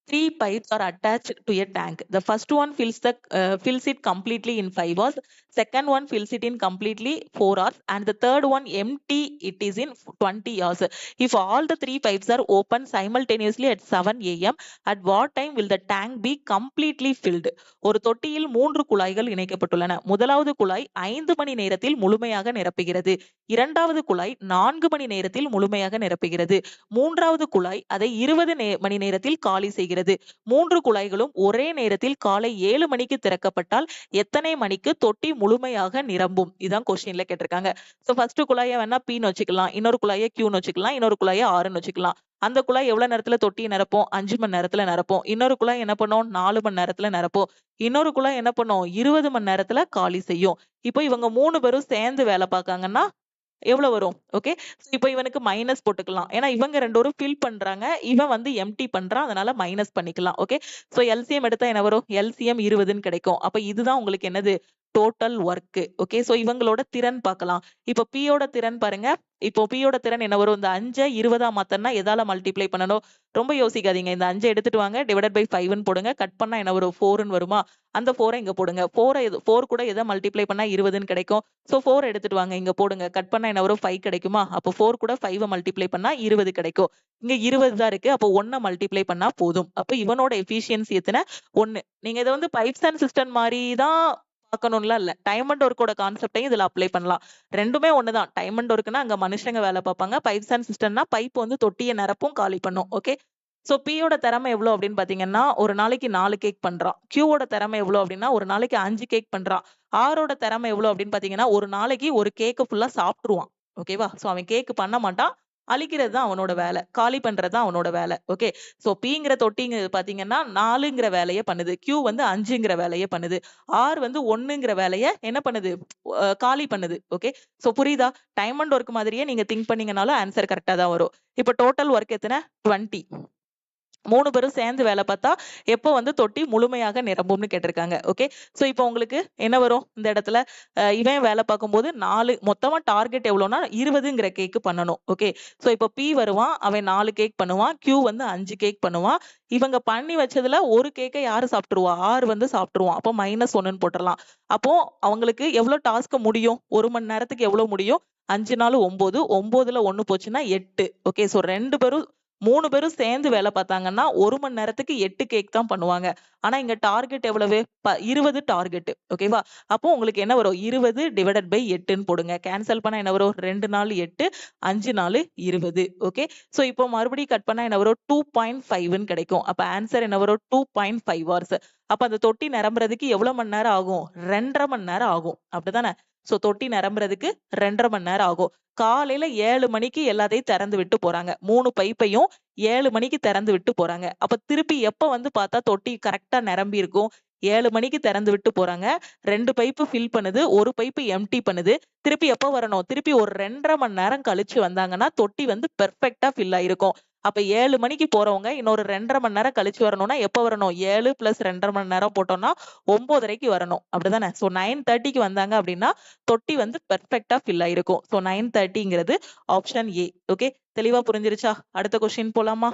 Three pipes are attached to a tank. The first one fills it completely in 5 hours. Second one fills it in completely 4 hours, and the third one empty it is in 20 hours. If all the three pipes are open simultaneously at 7 a.m., at what time will the tank be completely filled? ஒரு தொட்டியில் 3 குழாய்கள் இணைக்கப்பட்டுள்ளன. முதலாவது குழாய் 5 மணி நேரத்தில் முழுமையாக நிரப்புகிறது. இரண்டாவது குழாய் 4 மணி நேரத்தில் முழுமையாக நிரப்புகிறது. மூன்றாவது குழாய் அதை 20 மணி நேரத்தில் காலி செய்கிறது. இருக்கிறது. 3 குழாய்களும் ஒரே நேரத்தில் காலை 7 மணிக்கு திறக்கப்பட்டால் எத்தனை மணிக்கு தொட்டி முழுமையாக நிரம்பும்? இதான் கொஸ்டின்ல கேட்டிருக்காங்க. சோ ஃபர்ஸ்ட் குழாயை வேணா Pன்னு வச்சுக்கலாம், இன்னொரு குழாயை Qன்னு வச்சுக்கலாம், இன்னொரு குழாயை Rன்னு வச்சுக்கலாம். அந்த குழாய் எவ்வளவு நேரத்துல தொட்டியை நிரப்போம்? 5 மணி நேரத்துல நிரப்போம். இன்னொரு குழாய் என்ன பண்ணும்? 4 மணி நேரத்துல நிரப்போம். இன்னொரு குழாய் என்ன பண்ணும்? 20 மணி நேரத்துல காலி செய்யும். இப்போ இவங்க 3 பேரும் சேர்ந்து வேலை பார்க்காங்கன்னா எவ்வளவு வரும்? ஓகே. இப்போ இவனுக்கு மைனஸ் போட்டுக்கலாம். ஏன்னா இவங்க 2 பேரும் ஃபில் பண்றாங்க. இவன் வந்து எம்ப்டி பண்றான். அதனால மைனஸ் பண்ணிக்கலாம். ஓகே. சோ எல்சிஎம் எடுத்தா என்ன வரும்? எல்சிஎம் 20ன்னு கிடைக்கும். அப்ப இதுதான் உங்களுக்கு என்னது? Total work. ஓகே. சோ இவங்களோட திறன் பார்க்கலாம். இப்போ P யோட திறன் பாருங்க. இப்போ P யோட திறன் என்ன வரும்? இந்த 5 20ஆ மாத்தனா எதால மல்டிப்ளை பண்ணணும்? ரொம்ப யோசிக்காதீங்க. இந்த 5 எடுத்துட்டு வாங்க. டிவைடட் பை 5ன்னு போடுங்க. கட் பண்ணா என்ன வரும்? 4ன்னு வருமா? அந்த 4 இங்க போடுங்க. 4 கூட எதை மல்டிப்ளை பண்ணா 20ன்னு கிடைக்கும். சோ 4 எடுத்துட்டு வாங்க. இங்க போடுங்க. கட் பண்ணா என்ன வரும்? 5 கிடைக்குமா? அப்போ 4 கூட 5 மல்டிப்ளை பண்ணா 20 கிடைக்கும். இங்க 20 தான் இருக்கு. அப்போ 1 மல்டிப்ளை பண்ணா போதும். அப்போ இவனோட எஃபிஷியன்சி எத்தனை? 1. நீங்க இதை வந்து பைப்ஸ் அண்ட் சிஸ்டம் மாதிரி தான் பார்க்கணும்லாம் இல்ல. டைம் அண்ட் ஒர்க்கோட கான்செப்டையும் இதுல அப்ளை பண்ணலாம். ரெண்டுமே ஒண்ணுதான். டைம் அண்ட் ஒர்க்னா அங்க மனுஷங்க வேலை பார்ப்பாங்க. பைப்ஸ் அண்ட் சிஸ்டம்னா பைப் வந்து தொட்டியை நிரப்பும், காலி பண்ணும். ஓகே. சோ பியோட திறமை எவ்வளவு அப்படின்னு பாத்தீங்கன்னா ஒரு நாளைக்கு 4 கேக் பண்றான். கியூவோட திறமை எவ்வளவு அப்படின்னா ஒரு நாளைக்கு 5 கேக் பண்றான். ஆரோட திறமை எவ்வளவு அப்படின்னு பாத்தீங்கன்னா ஒரு நாளைக்கு ஒரு கேக்கு ஃபுல்லா சாப்பிட்டுருவான். ஓகேவா? சோ அவன் கேக் பண்ண மாட்டான். அழிக்கிறது தான் அவனோட வேலை. காலி பண்றது தான் அவனோட வேலை. ஓகே. சோ பிங்கிற தொட்டிங்க பாத்தீங்கன்னா 4ங்கிற வேலையை பண்ணுது. கியூ வந்து 5ங்கிற வேலையை பண்ணுது. ஆர் வந்து 1ங்கிற வேலையை என்ன பண்ணுது? காலி பண்ணுது. ஓகே. சோ புரியுதா? டைம் அண்ட் ஒர்க் மாதிரியே நீங்க திங்க் பண்ணீங்கனாலும் ஆன்சர் கரெக்டா தான் வரும். இப்போ டோட்டல் ஒர்க் எத்தனை? 20. 3 பேரும் சேர்ந்து வேலை பார்த்தா எப்போ வந்து தொட்டி முழுமையாக நிரம்பும்னு கேட்டிருக்காங்க. ஓகே. சோ இப்போ உங்களுக்கு என்ன வரும் இந்த இடத்துல? இவன் வேலை பார்க்கும்போது 4 மொத்தமா டார்கெட் எவ்வளோனா 20ங்கிற கேக் பண்ணணும். ஓகே. சோ இப்போ P வருவான். அவன் 4 கேக் பண்ணுவான். Q வந்து 5 கேக் பண்ணுவான். இவங்க பண்ணி வச்சதுல ஒரு கேக்கை யாரு சாப்பிட்டுருவா? R வந்து சாப்பிட்டுருவான். அப்போ -1ன்னு போட்டுறலாம். அப்போ அவங்களுக்கு எவ்வளவு டாஸ்க் முடியும்? 1 மணி நேரத்துக்கு எவ்வளவு முடியும்? 5 நாள் 9. 9ல 1 போச்சுன்னா 8. ஓகே. சோ 3 பேரும் சேர்ந்து வேலை பார்த்தாங்கன்னா 1 மணி நேரத்துக்கு 8 கேக் தான் பண்ணுவாங்க. ஆனா இங்க டார்கெட் எவ்வளவு? 20 டார்கெட். ஓகேவா? அப்போ உங்களுக்கு என்ன வரும்? 20 டிவைடட் பை 8ன்னு போடுங்க. கேன்சல் பண்ணா என்ன வரும்? 2 நாள் 8, 5 நாள் 20. ஓகே. சோ இப்போ மறுபடியும் கட் பண்ணா என்ன வரும்? 2.5ன்னு கிடைக்கும். அப்ப ஆன்சர் என்ன வரும்? 2.5 hours. அப்ப அந்த தொட்டி நிரம்புறதுக்கு எவ்வளவு மணி நேரம் ஆகும்? 2.5 மணி நேரம் ஆகும். அப்படிதானே? சோ தொட்டி நிரம்புறதுக்கு 2.5 மணி நேரம் ஆகும். காலையில 7 மணிக்கு எல்லாத்தையும் திறந்து விட்டு போறாங்க. 3 பைப்பையும் 7 மணிக்கு திறந்து விட்டு போறாங்க. அப்ப திருப்பி எப்ப வந்து பார்த்தா தொட்டி கரெக்ட்டா நிரம்பி இருக்கும்? 7 மணிக்கு திறந்து விட்டு போறாங்க. 2 பைப்பு ஃபில் பண்ணுது. 1 பைப்பு எம்ப்டி பண்ணுது. திருப்பி எப்ப வரணும்? திருப்பி ஒரு 2.5 மணி நேரம் கழிச்சு வந்தாங்கன்னா தொட்டி வந்து பெர்ஃபெக்ட்டா ஃபில் ஆயிருக்கும். அப்ப 7 மணிக்கு போறவங்க இன்னொரு 2.5 மணி நேரம் கழிச்சு வரணும்னா எப்ப வரணும்? 7 பிளஸ் 2.5 மணி நேரம் போட்டோம்னா 9:30க்கு வரணும். அப்படிதானே? சோ 9:30க்கு வந்தாங்க அப்படின்னா தொட்டி வந்து பெர்ஃபெக்ட்டா ஃபில் ஆயிருக்கும். சோ 9:30ங்கிறது ஆப்ஷன் ஏ. ஓகே. தெளிவா புரிஞ்சிருச்சா? அடுத்த கொஸ்டின் போலாமா?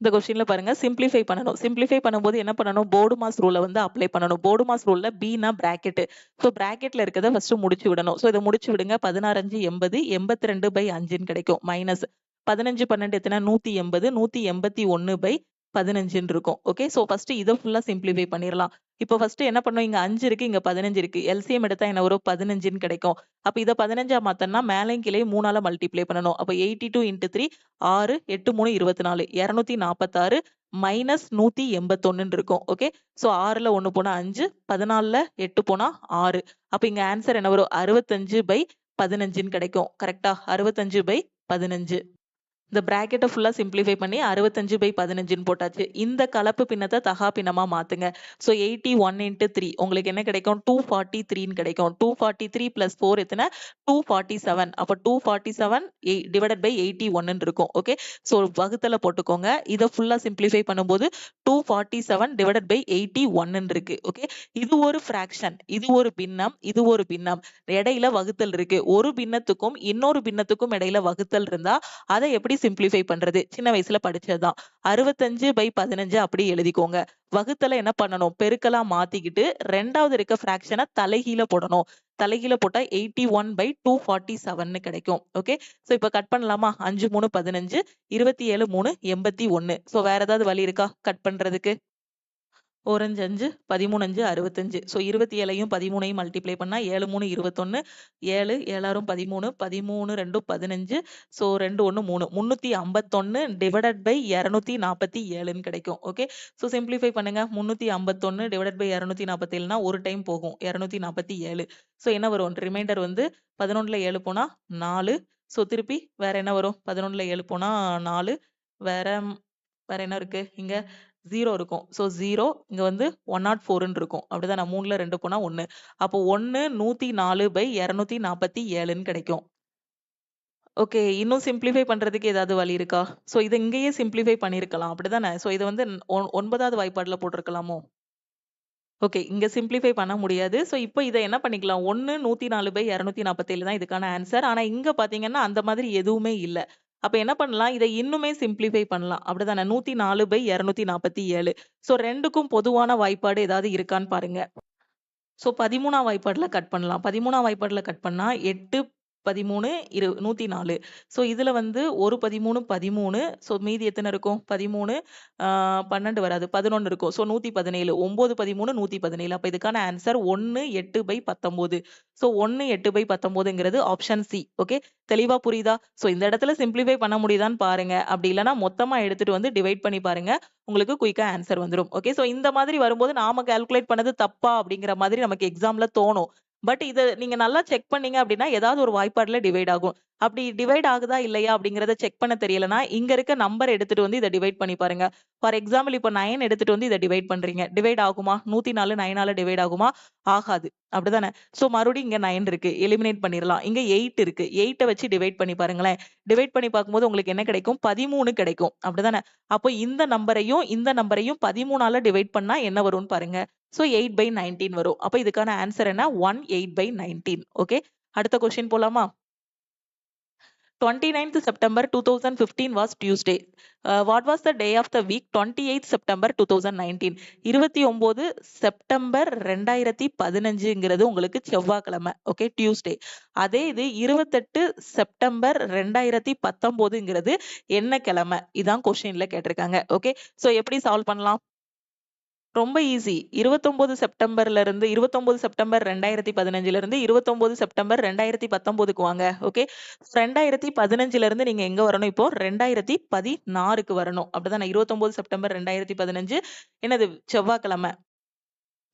இந்த கொஸ்டின்ல பாருங்க சிம்பிளிஃபை பண்ணணும். சிம்பிளிஃபை பண்ணும்போது என்ன பண்ணணும்? போர்டு மாஸ் ரூல வந்து அப்ளை பண்ணணும். போர்டு மாஸ் ரூல்ல Bனா பிராக்கெட். சோ பிராக்கெட்ல இருக்கத ஃபர்ஸ்ட் முடிச்சு விடணும். சோ இத முடிச்சு விடுங்க. 16 5 80 82/5ன்னு கிடைக்கும். மைனஸ் 15 12 எத்தனை? 180 181/15ன்னு இருக்கும். ஓகே. சோ ஃபர்ஸ்ட் இத ஃபுல்லா சிம்பிளிஃபை பண்ணிரலாம். இப்போ ஃபர்ஸ்ட் என்ன பண்ணோம்? இங்க 5 இருக்கு, இங்க 15 இருக்கு. எல்சிஎம் எடுத்தா என்ன வரும்? 15ன்னு கிடைக்கும். அப்ப இத 15ஆ மாத்தணும்னா மேலையும் கீழையும் 3ஆல மல்டிப்ளை பண்ணணும். அப்ப 82 × 3 6 8 3 24 246 மைனஸ் 181ன்னு இருக்கும். ஓகே. சோ 6ல 1 போனா 5, 14ல 8 போனா 6. அப்ப இங்க ஆன்சர் என்ன வரும்? 65/15ன்னு கிடைக்கும். கரெக்ட்டா? 65/15. இந்த பிராக்கெட்ட ஃபுல்லா சிம்பிளிஃபை பண்ணி 65/15ன்னு போட்டாச்சு. இந்த கலப்பு பின்னத்த தகா பின்னமா மாத்துங்க. சோ 81 × 3 உங்களுக்கு என்ன கிடைக்கும்? 243ன்னு கிடைக்கும். 243 + 4 எத்தனை? 247. அப்ப 247 டிவைடட் பை 81ன்னு இருக்கும். ஓகே. சோ வகுத்தல போட்டுக்கோங்க. இத ஃபுல்லா சிம்பிளிஃபை பண்ணும்போது 247 டிவைடட் பை 81ன்னு இருக்கு. ஓகே. இது ஒரு ஃபிராக்ஷன். இது ஒரு பின்னம். இது ஒரு பின்னம். இடையில வகுத்தல் இருக்கு. ஒரு பின்னத்துக்கும் இன்னொரு பின்னத்துக்கும் இடையில வகுத்தல் இருந்தா அதை எப்படி சிம்பிளிஃபை பண்றது? சின்ன வயசுல படிச்சதுதான். 65/15 அப்படி எழுதிக்கோங்க. வகுத்தல என்ன பண்ணணும்? பெருக்கலா மாத்திக்கிட்டு 2வது இருக்க ஃபிராக்ஷனை தலைகீழ போடணும். தலைகீழ போட்டா 81/247ன்னு கிடைக்கும். ஓகே. சோ இப்ப கட் பண்ணலாமா? 5 3 15 27 3 81. சோ வேற ஏதாவது வழி இருக்கா கட் பண்றதுக்கு? ஓரஞ்சு 5, 13 5 65. ஸோ 27யும் 13யும் மல்டிப்ளை பண்ணா 7 3 21, 7 7 6 13, 13 2 15. ஸோ 2 1 3. 351 டிவைடட் பை 247ன்னு கிடைக்கும். ஓகே. ஸோ சிம்பிளிஃபை பண்ணுங்க. 351 டிவைடட் பை 247னா ஒரு டைம் போகும். 247. ஸோ என்ன வரும்? ரிமைண்டர் வந்து 11ல 7 போனா 4. ஸோ திருப்பி வேற என்ன வரும்? 11ல 7 போனா 4. வேற வேற என்ன இருக்கு? இங்க 0 இருக்கும். ஸோ 0 இங்க வந்து 104ன்னு இருக்கும். அப்படிதானே? 3ல 2 போனா 1. அப்போ 1 104/247ன்னு கிடைக்கும். ஓகே. இன்னும் சிம்ப்ளிஃபை பண்றதுக்கு ஏதாவது வழி இருக்கா? ஸோ இத இங்கேயே சிம்ப்ளிஃபை பண்ணியிருக்கலாம். அப்படிதானே? ஸோ இத வந்து 9வது வாய்ப்பாடுல போட்டிருக்கலாமோ? ஓகே. இங்க சிம்ப்ளிஃபை பண்ண முடியாது. ஸோ இப்ப இத என்ன பண்ணிக்கலாம்? 1 104/247 தான் இதுக்கான ஆன்சர். ஆனா இங்க பார்த்தீங்கன்னா, அந்த மாதிரி எதுவுமே இல்ல. அப்ப என்ன பண்ணலாம்? இத இன்னுமே சிம்ப்ளிஃபை பண்ணலாம். அப்படிதானே? 104/247. ஸோ 2க்கும் பொதுவான வாய்ப்பாடு ஏதாவது இருக்கான்னு பாருங்க. ஸோ 13ஆம் வாய்ப்பாடுல கட் பண்ணலாம். 13ஆம் வாய்ப்பாடுல கட் பண்ணா 8 13 104. ஸோ இதுல வந்து ஒரு 13 13. ஸோ மீதி எத்தன இருக்கும்? 13 12 வராது. 11 இருக்கும். ஸோ 117. 9 13 117. அப்ப இதுக்கான ஆன்சர் 1 8/19. ஸோ 1 8/19ங்கிறது ஆப்ஷன் சி. ஓகே. தெளிவா புரியுதா? ஸோ இந்த இடத்துல சிம்ப்ளிஃபை பண்ண முடியுதான்னு பாருங்க. அப்படி இல்லன்னா மொத்தமா எடுத்துட்டு வந்து டிவைட் பண்ணி பாருங்க. உங்களுக்கு குயிக்கா ஆன்சர் வந்துரும். ஓகே. சோ இந்த மாதிரி வரும்போது நாம கால்குலேட் பண்ணது தப்பா அப்படிங்கிற மாதிரி நமக்கு எக்ஸாம்ல தோணும். பட் இத நீங்க நல்லா செக் பண்ணீங்க அப்படின்னா, ஏதாவது ஒரு வாய்ப்பாடுல டிவைட் ஆகும். அப்படி டிவைட் ஆகுதா இல்லையா அப்படிங்கிறத செக் பண்ண தெரியலன்னா, இங்க இருக்க நம்பர் எடுத்துட்டு வந்து இத டிவைட் பண்ணி பாருங்க. ஃபார் எக்ஸாம்பிள் இப்ப 9 எடுத்துட்டு வந்து இத டிவைட் பண்றீங்க. டிவைட் ஆகுமா? 104 9ஆல டிவைட் ஆகுமா? ஆகாது. அப்படிதானே? சோ மறுபடியும் இங்க 9 இருக்கு. எலிமினேட் பண்ணிரலாம். இங்க 8 இருக்கு. 8 வச்சு டிவைட் பண்ணி பாருங்களேன். டிவைட் பண்ணி பார்க்கும்போது உங்களுக்கு என்ன கிடைக்கும்? 13 கிடைக்கும். அப்படிதானே? அப்போ இந்த நம்பரையும், இந்த நம்பரையும் 13ஆல டிவைட் பண்ணா என்ன வரும்னு பாருங்க. சோ 8/19 வரும். அப்ப இதுக்கான ஆன்சர் என்ன? 18/19. ஓகே. அடுத்த கொஸ்டின் போலாமா? 29th September 2015 was Tuesday. What was the day of the week? 28th September 2019. 29 September 2015ங்கிறது உங்களுக்கு செவ்வாய்க்கிழமை. ஓகே. டியூஸ்டே. அதே இது 28 செப்டம்பர் 2019ங்கிறது என்ன கிழமை? இதான் கொஸ்டின்ல கேட்டிருக்காங்க. ஓகே. சோ எப்படி சால்வ் பண்ணலாம்? ரொம்ப ஈஸி. 29 செப்டம்பர்ல இருந்து 29 செப்டம்பர் 2015ல இருந்து 29 செப்டம்பர் 2019க்கு வாங்க. ஓகே. 2015ல இருந்து நீங்க எங்க வரணும் இப்போ? 2016க்கு வரணும். அப்படிதானே? 29 செப்டம்பர் 2015 என்னது? செவ்வாய்க்கிழமை.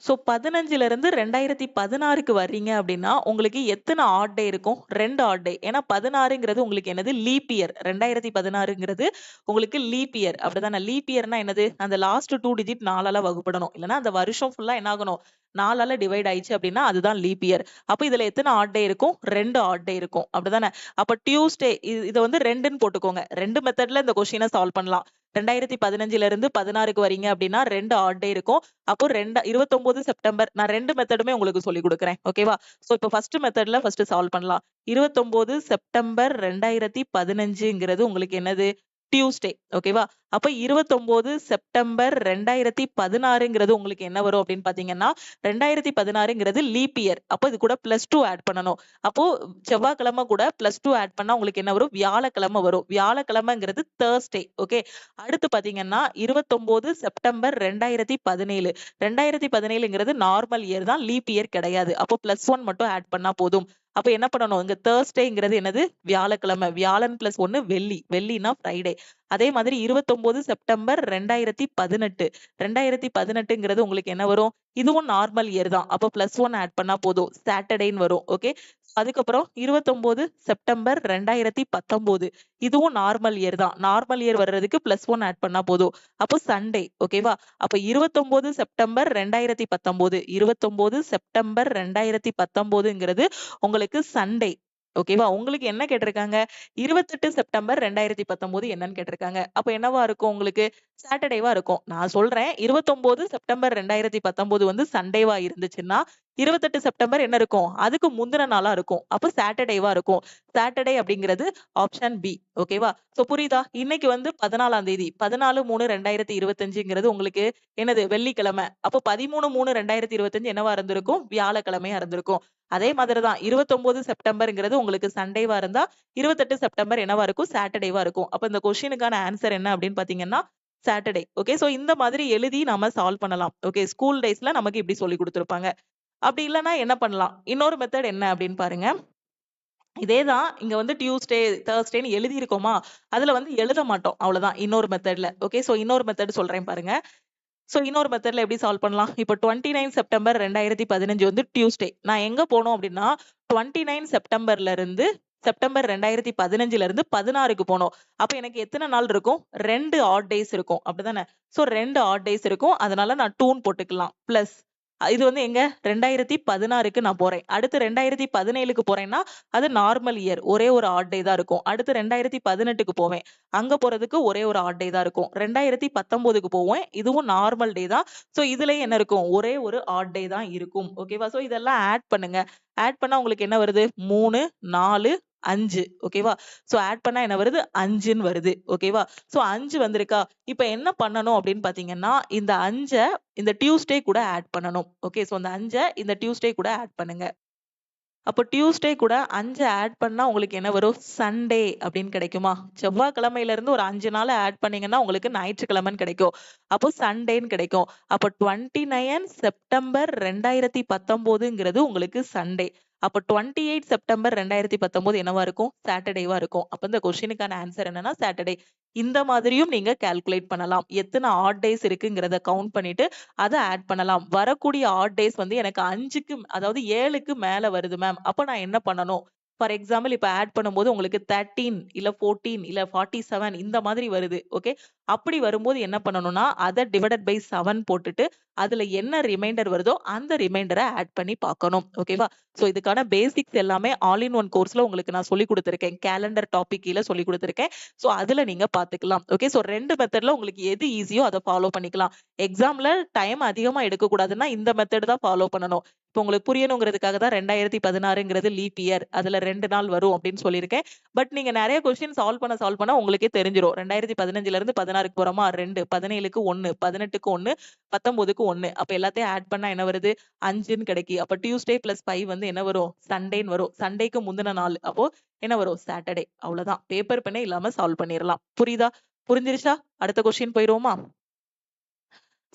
சோ 15ல இருந்து 2016க்கு வர்றீங்க அப்படின்னா, உங்களுக்கு எத்தன ஆட் டே இருக்கும்? 2 ஆட் டே. ஏன்னா 16ங்கிறது உங்களுக்கு என்னது? Leaf year. 2016ங்கிறது உங்களுக்கு லீப் இயர். அப்படிதானே? லீப் இயர்னா என்னது? அந்த லாஸ்ட் 2 டிஜிட் 4ஆல வகுப்படணும். இல்லன்னா அந்த வருஷம் ஃபுல்லா என்ன ஆகணும்? 4ஆல டிவைட் ஆயிடுச்சு அப்படின்னா, அதுதான் லீப் இயர். அப்ப இதுல எத்தன ஆட் டே இருக்கும்? 2 ஆட் டே இருக்கும். அப்படிதானே? அப்ப டியூஸ்டே இத வந்து 2ன்னு போட்டுக்கோங்க. 2 மெத்தட்ல இந்த கொஸ்டின சால்வ் பண்ணலாம். 2015ல இருந்து 16க்கு வரீங்க அப்படின்னா 2 ஆட் டே இருக்கும். அப்போ 29 செப்டம்பர் நான் 2 மெத்தடுமே உங்களுக்கு சொல்லிக் குடுக்குறேன். ஓகேவா? சோ இப்ப ஃபர்ஸ்ட் மெத்தட்ல ஃபர்ஸ்ட் சால்வ் பண்ணலாம். 29 செப்டம்பர் 2015ங்கிறது உங்களுக்கு என்னது? டியூஸ்டே. ஓகேவா? அப்ப 29 செப்டம்பர் 2016ங்கிறது உங்களுக்கு என்ன வரும் அப்படின்னு பார்த்தீங்கன்னா, 2016ங்கிறது லீப் இயர். அப்போ இது கூட +2 ஆட் பண்ணணும். அப்போ செவ்வாய்க்கிழமை கூட +2 ஆட் பண்ணா உங்களுக்கு என்ன வரும்? வியாழக்கிழமை வரும். வியாழக்கிழமைங்கிறது தர்ஸ்டே. ஓகே. அடுத்து பார்த்தீங்கன்னா, 29 செப்டம்பர் 2017. 2017ங்கிறது நார்மல் இயர் தான். லீப் இயர் கிடையாது. அப்போ +1 மட்டும் ஆட் பண்ணா போதும். அப்ப என்ன பண்ணணும்? இங்க தர்ஸ்டேங்கிறது என்னது? வியாழக்கிழமை. வியாழன் +1 வெள்ளி. வெள்ளினா ஃப்ரைடே. அதே மாதிரி 29 செப்டம்பர் 2018. 2018ங்கிறது உங்களுக்கு என்ன வரும்? இதுவும் நார்மல் இயர் தான். அப்ப +1 ஆட் பண்ணா போதும். சாட்டர்டேன்னு வரும். ஓகே. அதுக்கப்புறம் 29 செப்டம்பர் 2019. இதுவும் நார்மல் இயர் தான். நார்மல் இயர் வர்றதுக்கு +1 ஆட் பண்ணா போதும். அப்போ சண்டே. ஓகேவா? அப்ப 29 செப்டம்பர் 2019. 29 செப்டம்பர் 2019ங்கிறது உங்களுக்கு சண்டே. ஓகேவா? உங்களுக்கு என்ன கேட்டிருக்காங்க? 28 செப்டம்பர் 2019 என்னன்னு கேட்டிருக்காங்க. அப்ப என்னவா இருக்கும் உங்களுக்கு? சாட்டர்டேவா இருக்கும். நான் சொல்றேன் 29 செப்டம்பர் 2019 வந்து சண்டேவா இருந்துச்சுன்னா, 28 செப்டம்பர் என்ன இருக்கும்? அதுக்கு முந்தின நாளா இருக்கும். அப்ப சாட்டர்டேவா இருக்கும். சாட்டர்டே அப்படிங்கிறது ஆப்ஷன் பி. ஓகேவா? சோ புரியுதா? இன்னைக்கு வந்து 14ஆம் தேதி. 14/3/2025ங்கிறது உங்களுக்கு என்னது? வெள்ளிக்கிழமை. அப்ப 13/3/2025 என்னவா இருந்திருக்கும்? வியாழக்கிழமையா இருந்திருக்கும். அதே மாதிரி தான் 29 செப்டம்பர்ங்கிறது உங்களுக்கு சண்டேவா இருந்தா, 28 செப்டம்பர் என்னவா இருக்கும்? சாட்டர்டேவா இருக்கும். அப்ப இந்த கொஸ்டினுக்கான ஆன்சர் என்ன அப்படின்னு பார்த்தீங்கன்னா, சாட்டர்டே. ஓகே. சோ இந்த மாதிரி எழுதி நாம சால்வ் பண்ணலாம். ஓகே. ஸ்கூல் டேஸ்ல நமக்கு இப்படி சொல்லிக் குடுத்திருப்பாங்க. அப்படி இல்லன்னா என்ன பண்ணலாம்? இன்னொரு மெத்தட் என்ன அப்படின்னு பாருங்க. இதே தான் இங்க வந்து டியூஸ்டே, தர்ஸ்டேன்னு எழுதியிருக்கோமா, அதுல வந்து எழுத மாட்டோம். அவ்வளவுதான் இன்னொரு மெத்தட்ல. ஓகே. சோ இன்னொரு மெத்தட் சொல்றேன் பாருங்க. சோ இன்னொரு மெத்தட்ல எப்படி சால்வ் பண்ணலாம்? இப்போ 29 செப்டம்பர் 2015 வந்து டியூஸ்டே. நான் எங்க போணும் அப்படின்னா, 29 செப்டம்பர்ல இருந்து செப்டம்பர் 2015ல இருந்து 16க்கு போணும். அப்ப எனக்கு எத்தன நாள் இருக்கும்? 2 ஆட் டேஸ் இருக்கும். அப்படிதானே? சோ 2 ஆட் டேஸ் இருக்கும். அதனால நான் 2ன்னு போட்டுக்கலாம். பிளஸ் இது வந்து எங்க 2016க்கு நான் போறேன். அடுத்து 2017க்கு போறேன்னா, அது நார்மல் இயர். ஒரே ஒரு ஆட் டே தான் இருக்கும். அடுத்து 2018க்கு போவேன். அங்க போறதுக்கு ஒரே ஒரு ஆட் டே தான் இருக்கும். 2019க்கு போவேன். இதுவும் நார்மல் டே தான். சோ இதுலயும் என்ன இருக்கும்? ஒரே ஒரு ஆட் டே தான் இருக்கும். ஓகேவா? சோ இதெல்லாம் ஆட் பண்ணுங்க. ஆட் பண்ணா உங்களுக்கு என்ன வருது? 3, 4, 5 ஓகேவா? சோ ஆட் பண்ணா என்ன வருது? 5ன்னு வருது. ஓகேவா? சோ 5 வந்திருக்கா? இப்ப என்ன பண்ணணும் அப்படின்னு பார்த்தீங்கன்னா, இந்த 5 இந்த டியூஸ்டே கூட ஆட் பண்ணணும். ஓகே. சோ அந்த 5 இந்த டியூஸ்டே கூட ஆட் பண்ணுங்க. அப்போ டியூஸ்டே கூட 5 ஆட் பண்ணா உங்களுக்கு என்ன வரும்? சண்டே அப்படின்னு கிடைக்குமா? செவ்வாய்க்கிழமையில இருந்து ஒரு 5 நாள் ஆட் பண்ணீங்கன்னா, உங்களுக்கு ஞாயிற்றுக்கிழமைன்னு கிடைக்கும். அப்போ சண்டேன்னு கிடைக்கும். அப்போ 29 செப்டம்பர் 2019ங்கிறது உங்களுக்கு சண்டே. அப்போ 28 செப்டம்பர் 2019 என்னவா இருக்கும்? சாட்டர்டேவா இருக்கும். அப்ப இந்த கொஸ்டினுக்கான ஆன்சர் என்னன்னா சாட்டர்டே. இந்த மாதிரியும் நீங்க கால்குலேட் பண்ணலாம். எத்தன ஆட் டேஸ் இருக்குங்கிறத கவுண்ட் பண்ணிட்டு அத ஆட் பண்ணலாம். வரக்கூடிய ஆட் டேஸ் வந்து எனக்கு 5க்கு அதாவது 7க்கு மேல வருது மேம். அப்ப நான் என்ன பண்ணணும்? ஃபார் எக்ஸாம்பிள் இப்ப ஆட் பண்ணும்போது உங்களுக்கு 13 இல்ல 14 இல்ல 47 இந்த மாதிரி வருது. ஓகே. அப்படி வரும்போது என்ன பண்ணணும்னா, அத டிவைடட் பை 7 போட்டுட்டு, அதுல என்ன ரிமைண்டர் வருதோ அந்த ரிமைண்டர ஆட் பண்ணி பார்க்கணும். ஓகேவா? சோ இதுக்கான பேசிக்ஸ் எல்லாமே ஆல் இன் ஒன் கோர்ஸ்ல உங்களுக்கு நான் சொல்லிக் குடுத்திருக்கேன். கேலண்டர் டாபிக் கீழ சொல்லிக் குடுத்திருக்கேன். சோ அதுல நீங்க பார்த்துக்கலாம். ஓகே. சோ 2 மெத்தட்ல உங்களுக்கு எது ஈஸியோ அத ஃபாலோ பண்ணிக்கலாம். எக்ஸாம்ல டைம் அதிகமா எடுக்கக்கூடாதுன்னா, இந்த மெத்தட் தான் ஃபாலோ பண்ணணும். இப்ப உங்களுக்கு புரியணுங்கிறதுக்காக தான் 2016ங்கிறது லீப் இயர். அதுல 2 நாள் வரும் அப்படின்னு சொல்லியிருக்கேன். பட் நீங்க நெறைய கொஸ்டின் சால்வ் பண்ண உங்களுக்கே தெரிஞ்சிரும். 2015ல இருந்து 16க்கு போறோமா 2, 17க்கு 1, 18க்கு 1, 19க்கு 1. அப்ப எல்லாத்தையும் ஆட் பண்ணா என்ன வருது? 5ன்னு கிடைக்கு. அப்ப டியூஸ்டே பிளஸ் 5 வந்து என்ன வரும்? சண்டேன்னு வரும். சண்டேக்கு முந்தின நாள். அப்போ என்ன வரும்? சாட்டர்டே. அவ்வளவுதான். பேப்பர் பென்னே இல்லாம சால்வ் பண்ணிரலாம். புரியுதா? புரிஞ்சிருச்சா? அடுத்த கொஸ்டின் போயிருவோமா?